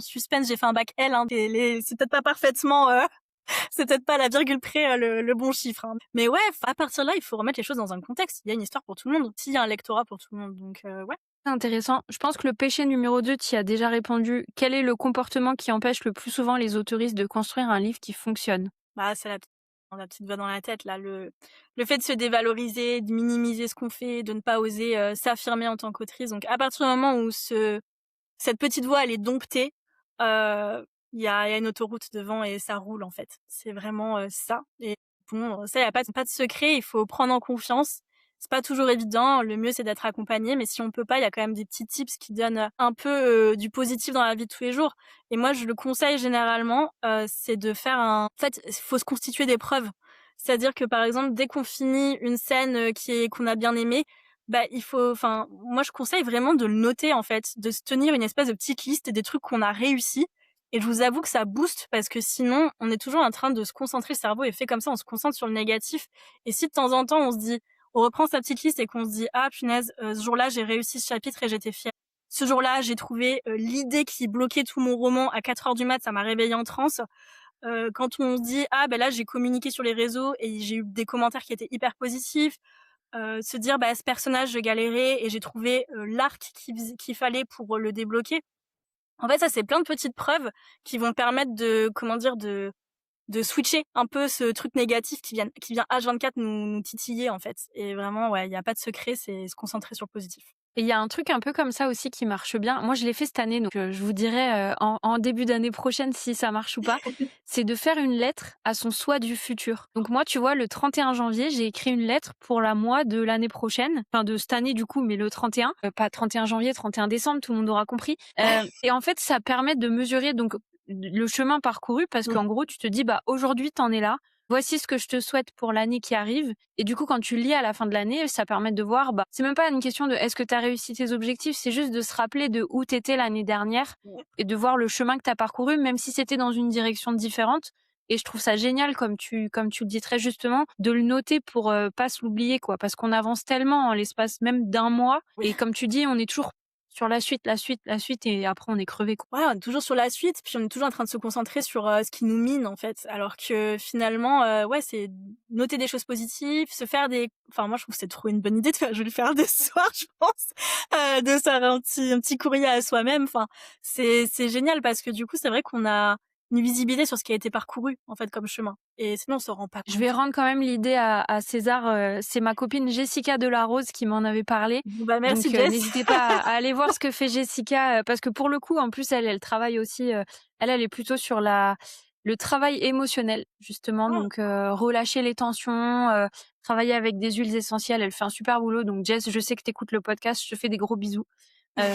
suspense, j'ai fait un bac L, hein, c'est peut-être pas parfaitement, c'est peut-être pas à la virgule près, le bon chiffre, hein. Mais ouais, à partir de là, il faut remettre les choses dans un contexte. Il y a une histoire pour tout le monde. S'il y a un lectorat pour tout le monde, donc ouais. C'est intéressant. Je pense que le péché numéro 2, tu y as déjà répondu. Quel est le comportement qui empêche le plus souvent les autoristes de construire un livre qui fonctionne? Bah, c'est la petite voix dans la tête là, le fait de se dévaloriser, de minimiser ce qu'on fait, de ne pas oser, s'affirmer en tant qu'autrice. Donc à partir du moment où cette petite voix, elle est domptée, il y a une autoroute devant et ça roule, en fait. C'est vraiment, ça et bon, ça, il y a pas de secret, il faut prendre en confiance. C'est pas toujours évident, le mieux, c'est d'être accompagné, mais si on peut pas, il y a quand même des petits tips qui donnent, un peu, du positif dans la vie de tous les jours et moi, je le conseille généralement, c'est de faire en fait, il faut se constituer des preuves. C'est-à-dire que, par exemple, dès qu'on finit une scène, qu'on a bien aimée, bah, moi, je conseille vraiment de le noter, en fait, de se tenir une espèce de petite liste des trucs qu'on a réussi. Et je vous avoue que ça booste parce que sinon, on est toujours en train de se concentrer, le cerveau est fait comme ça, on se concentre sur le négatif. Et si de temps en temps, on reprend sa petite liste et qu'on se dit, ah, punaise, ce jour-là, j'ai réussi ce chapitre et j'étais fière. Ce jour-là, j'ai trouvé l'idée qui bloquait tout mon roman à 4 heures du mat, ça m'a réveillée en transe. Quand on se dit, ah, ben là, j'ai communiqué sur les réseaux et j'ai eu des commentaires qui étaient hyper positifs, se dire bah ce personnage je galérais et j'ai trouvé l'arc qu'il fallait pour le débloquer. En fait, ça c'est plein de petites preuves qui vont permettre de comment dire de switcher un peu ce truc négatif qui vient H24 nous titiller en fait. Et vraiment ouais, il y a pas de secret, c'est se concentrer sur le positif. Et il y a un truc un peu comme ça aussi qui marche bien. Moi, je l'ai fait cette année, donc je vous dirai en début d'année prochaine si ça marche ou pas. C'est de faire une lettre à son soi du futur. Donc moi, tu vois, le 31 janvier, j'ai écrit une lettre pour la moi de l'année prochaine. Enfin, de cette année du coup, mais le 31. Pas 31 janvier, 31 décembre, tout le monde aura compris. Et en fait, ça permet de mesurer donc le chemin parcouru parce qu'en gros, tu te dis, bah aujourd'hui, t'en es là. voici ce que je te souhaite pour l'année qui arrive. Et du coup, quand tu lis à la fin de l'année, ça permet de voir, c'est même pas une question de est-ce que tu as réussi tes objectifs, c'est juste de se rappeler de où tu étais l'année dernière Ouais. et de voir le chemin que tu as parcouru, même si c'était dans une direction différente. Et je trouve ça génial, comme tu le dis très justement, de le noter pour pas se l'oublier, quoi. Parce qu'on avance tellement en l'espace même d'un mois. Oui. Et comme tu dis, on est toujours sur la suite, la suite, la suite, et après on est crevé, quoi. Ouais, on est toujours sur la suite, puis on est toujours en train de se concentrer sur ce qui nous mine en fait. Alors que finalement, ouais, c'est noter des choses positives, se faire des. Enfin, moi je trouve que c'est trop une bonne idée de faire. Je vais le faire dès ce soir, je pense, de faire un petit courrier à soi-même. Enfin, c'est génial parce que du coup, c'est vrai qu'on a une visibilité sur ce qui a été parcouru en fait comme chemin. Et sinon, on s'en rend pas Je vais compte. rendre quand même l'idée à César. C'est ma copine Jessica Delarose qui m'en avait parlé. Bon, bah merci Donc, Jess. n'hésitez pas à aller voir ce que fait Jessica, parce que pour le coup, en plus, elle travaille aussi. Elle est plutôt sur le travail émotionnel, justement. Ah, Donc, relâcher les tensions, travailler avec des huiles essentielles. Elle fait un super boulot. Donc, Jess, je sais que tu écoutes le podcast. Je te fais des gros bisous.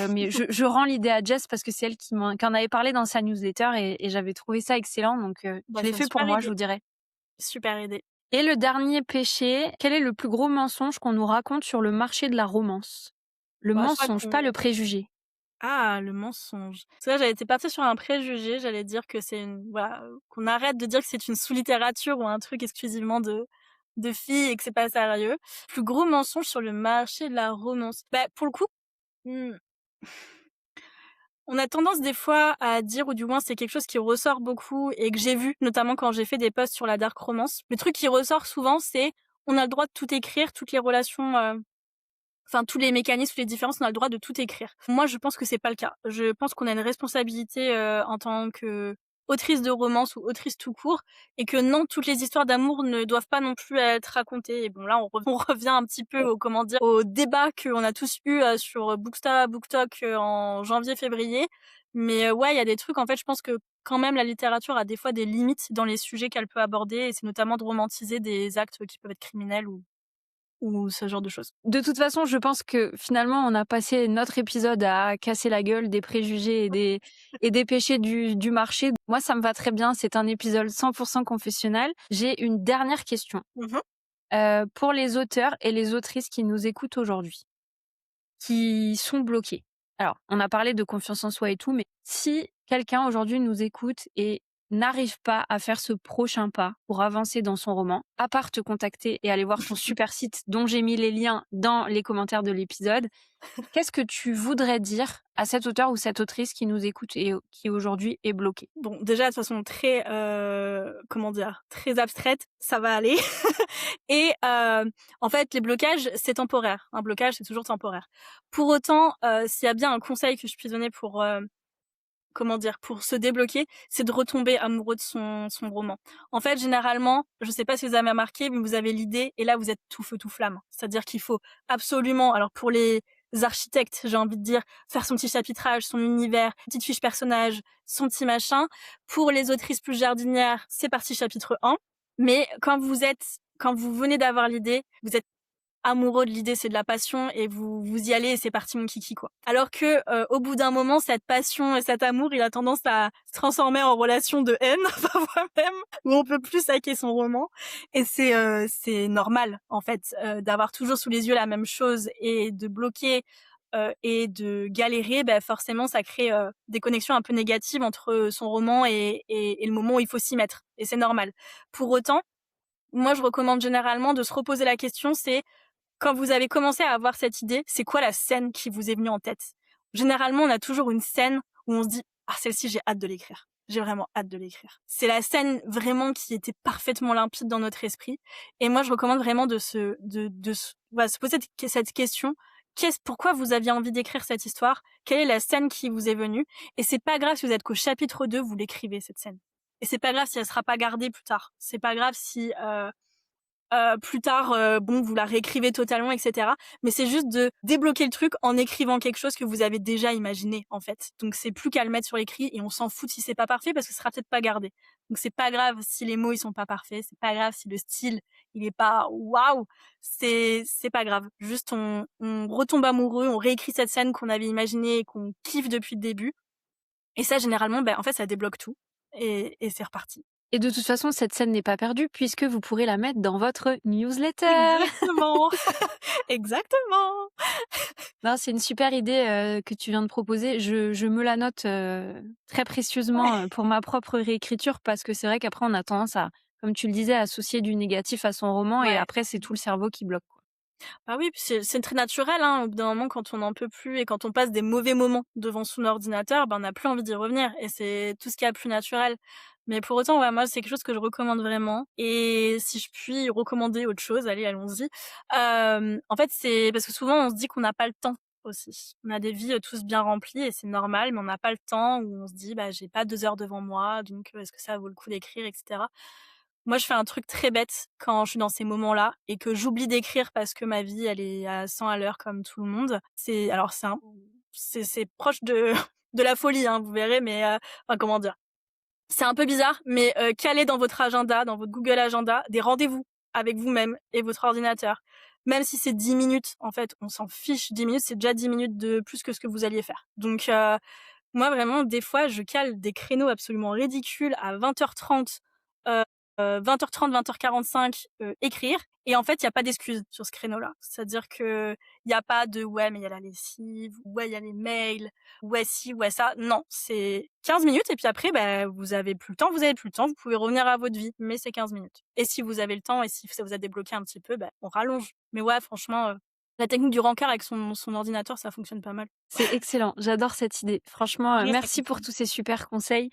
Mais je rends l'idée à Jess parce que c'est elle qui en avait parlé dans sa newsletter et j'avais trouvé ça excellent. Donc, bah, je l'ai c'est une fait pour super moi, je idée. vous dirais. Super idée. Et le dernier péché, quel est le plus gros mensonge qu'on nous raconte sur le marché de la romance? Le Bah, je crois mensonge, pas qu'on le préjugé. Ah, le mensonge. Parce que là, j'avais été partie sur un préjugé, j'allais dire que c'est une voilà, qu'on arrête de dire que c'est une sous-littérature ou un truc exclusivement de filles et que c'est pas sérieux. Plus gros mensonge sur le marché de la romance. Bah, pour le coup, mmh, on a tendance des fois à dire, ou du moins c'est quelque chose qui ressort beaucoup et que j'ai vu, notamment quand j'ai fait des posts sur la dark romance. Le truc qui ressort souvent, c'est on a le droit de tout écrire, toutes les relations, enfin, tous les mécanismes, toutes les différences, on a le droit de tout écrire. Moi, je pense que c'est pas le cas. Je pense qu'on a une responsabilité en tant que autrice de romance ou autrice tout court, et que non, toutes les histoires d'amour ne doivent pas non plus être racontées. Et bon, là, on revient un petit peu au comment dire au débat qu'on a tous eu sur Booksta, BookTok en janvier-février. Mais ouais, il y a des trucs. En fait, je pense que quand même la littérature a des fois des limites dans les sujets qu'elle peut aborder, et c'est notamment de romantiser des actes qui peuvent être criminels ou ce genre de choses. De toute façon, je pense que finalement, on a passé notre épisode à casser la gueule des préjugés et des péchés du marché. Moi, ça me va très bien. C'est un épisode 100% confessionnal. J'ai une dernière question. Mmh. Pour les auteurs et les autrices qui nous écoutent aujourd'hui, qui sont bloqués. Alors, on a parlé de confiance en soi et tout, mais si quelqu'un aujourd'hui nous écoute et n'arrive pas à faire ce prochain pas pour avancer dans son roman, à part te contacter et aller voir ton super site dont j'ai mis les liens dans les commentaires de l'épisode, qu'est-ce que tu voudrais dire à cet auteur ou cette autrice qui nous écoute et qui aujourd'hui est bloqué? Bon, déjà de façon très, comment dire? Très abstraite, ça va aller. Et en fait, les blocages, c'est temporaire. Un blocage, c'est toujours temporaire. Pour autant, s'il y a bien un conseil que je puisse donner pour, comment dire? Pour se débloquer, c'est de retomber amoureux de son roman. En fait, généralement, je sais pas si vous avez remarqué, mais vous avez l'idée et là, vous êtes tout feu tout flamme. C'est-à-dire qu'il faut absolument, alors pour les architectes, j'ai envie de dire, faire son petit chapitrage, son univers, petite fiche personnage, son petit machin. Pour les autrices plus jardinières, c'est parti chapitre 1. Mais quand vous venez d'avoir l'idée, vous êtes amoureux de l'idée, c'est de la passion, et vous y allez et c'est parti mon kiki, quoi. Alors que au bout d'un moment, cette passion et cet amour, il a tendance à se transformer en relation de haine, parfois même, où on peut plus saquer son roman. Et c'est normal en fait d'avoir toujours sous les yeux la même chose et de bloquer et de galérer. Ben forcément, ça crée des connexions un peu négatives entre son roman et le moment où il faut s'y mettre. Et c'est normal. Pour autant, moi, je recommande généralement de se reposer la question, c'est quand vous avez commencé à avoir cette idée, c'est quoi la scène qui vous est venue en tête? Généralement, on a toujours une scène où on se dit « Ah, celle-ci, j'ai hâte de l'écrire. J'ai vraiment hâte de l'écrire. » C'est la scène vraiment qui était parfaitement limpide dans notre esprit. Et moi, je recommande vraiment voilà, se poser cette question. Pourquoi vous aviez envie d'écrire cette histoire? Quelle est la scène qui vous est venue? Et c'est pas grave si vous êtes qu'au chapitre 2, vous l'écrivez, cette scène. Et c'est pas grave si elle sera pas gardée plus tard. C'est pas grave si plus tard, bon, vous la réécrivez totalement, etc. Mais c'est juste de débloquer le truc en écrivant quelque chose que vous avez déjà imaginé, en fait. Donc c'est plus qu'à le mettre sur l'écrit, et on s'en fout si c'est pas parfait parce que ce sera peut-être pas gardé. Donc c'est pas grave si les mots ils sont pas parfaits, c'est pas grave si le style il est pas waouh, c'est pas grave. Juste on retombe amoureux, on réécrit cette scène qu'on avait imaginée et qu'on kiffe depuis le début. Et ça généralement, ben en fait ça débloque tout et c'est reparti. Et de toute façon, cette scène n'est pas perdue puisque vous pourrez la mettre dans votre newsletter. Exactement. Exactement. Non, c'est une super idée, que tu viens de proposer. Je me la note, très précieusement, Ouais. pour ma propre réécriture parce que c'est vrai qu'après on a tendance à, comme tu le disais, associer du négatif à son roman et Ouais. après c'est tout le cerveau qui bloque, quoi. Bah oui, puis c'est très naturel, hein, au bout d'un moment quand on n'en peut plus et quand on passe des mauvais moments devant son ordinateur, ben, on n'a plus envie d'y revenir et c'est tout ce qu'il y a de plus naturel. Mais pour autant, ouais, moi, c'est quelque chose que je recommande vraiment et si je puis recommander autre chose, allez, allons-y. En fait, c'est parce que souvent on se dit qu'on n'a pas le temps aussi. On a des vies, tous bien remplies et c'est normal, mais on n'a pas le temps ou on se dit: «Bah, j'ai pas 2 heures devant moi, donc est-ce que ça vaut le coup d'écrire?» et cetera. Moi, je fais un truc très bête quand je suis dans ces moments-là et que j'oublie d'écrire parce que ma vie, elle est à 100 à l'heure comme tout le monde. C'est proche de de la folie, hein, vous verrez, mais enfin, comment dire? C'est un peu bizarre, mais caler dans votre agenda, dans votre Google Agenda, des rendez-vous avec vous-même et votre ordinateur. Même si c'est 10 minutes, en fait, on s'en fiche. 10 minutes, c'est déjà 10 minutes de plus que ce que vous alliez faire. Donc moi, vraiment, des fois, je cale des créneaux absolument ridicules à 20h30, heu 20h30, 20h45, écrire et en fait, il y a pas d'excuse sur ce créneau-là. C'est-à-dire qu'il y a pas de: «Ouais, mais il y a la lessive», «Ouais, il y a les mails», «Ouais, ci, ouais, ça». Non, c'est 15 minutes et puis après, bah, vous avez plus le temps, vous avez plus le temps, vous pouvez revenir à votre vie, mais c'est 15 minutes et si vous avez le temps et si ça vous a débloqué un petit peu, bah, on rallonge. Mais ouais, franchement, la technique du rencard avec son ordinateur, ça fonctionne pas mal. C'est excellent, j'adore cette idée. Franchement, Ouais, ça merci pour fonctionne. tous ces super conseils.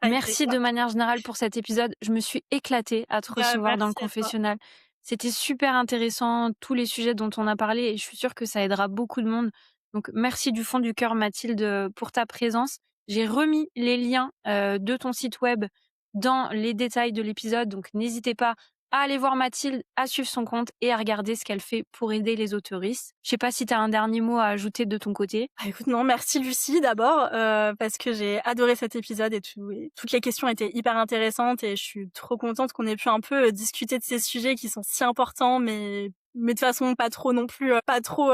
Avec Merci plaisir. de manière générale pour cet épisode. Je me suis éclatée à te Bah, recevoir dans le merci à toi. confessionnal. C'était super intéressant, tous les sujets dont on a parlé et je suis sûre que ça aidera beaucoup de monde. Donc merci du fond du cœur Mathilde, pour ta présence. J'ai remis les liens, de ton site web dans les détails de l'épisode, donc n'hésitez pas à aller voir Mathilde, à suivre son compte et à regarder ce qu'elle fait pour aider les autoristes. Je sais pas si tu as un dernier mot à ajouter de ton côté? Ah, écoute, non, merci Lucie d'abord, parce que j'ai adoré cet épisode et toutes les questions étaient hyper intéressantes et je suis trop contente qu'on ait pu un peu, discuter de ces sujets qui sont si importants, mais de façon pas trop non plus, pas trop,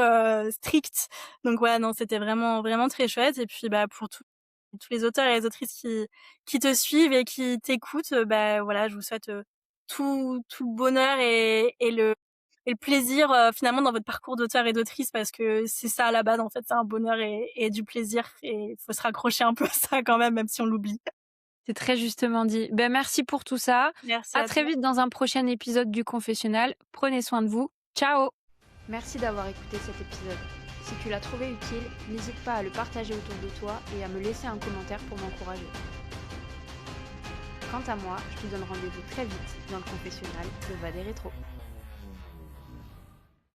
stricte. Donc ouais, non, c'était vraiment, vraiment très chouette et puis, bah, pour tous les auteurs et les autrices qui te suivent et qui t'écoutent, bah, voilà, je vous souhaite, tout le bonheur et le plaisir, finalement dans votre parcours d'auteur et d'autrice parce que c'est ça à la base en fait, c'est un bonheur et du plaisir et il faut se raccrocher un peu à ça quand même si on l'oublie. C'est très justement dit. Ben, merci pour tout ça. Merci À à très toi. vite dans un prochain épisode du confessionnal. Prenez soin de vous. Ciao! Merci d'avoir écouté cet épisode. Si tu l'as trouvé utile, n'hésite pas à le partager autour de toi et à me laisser un commentaire pour m'encourager. Quant à moi, je te donne rendez-vous très vite dans le confessionnal de Vade Rétro.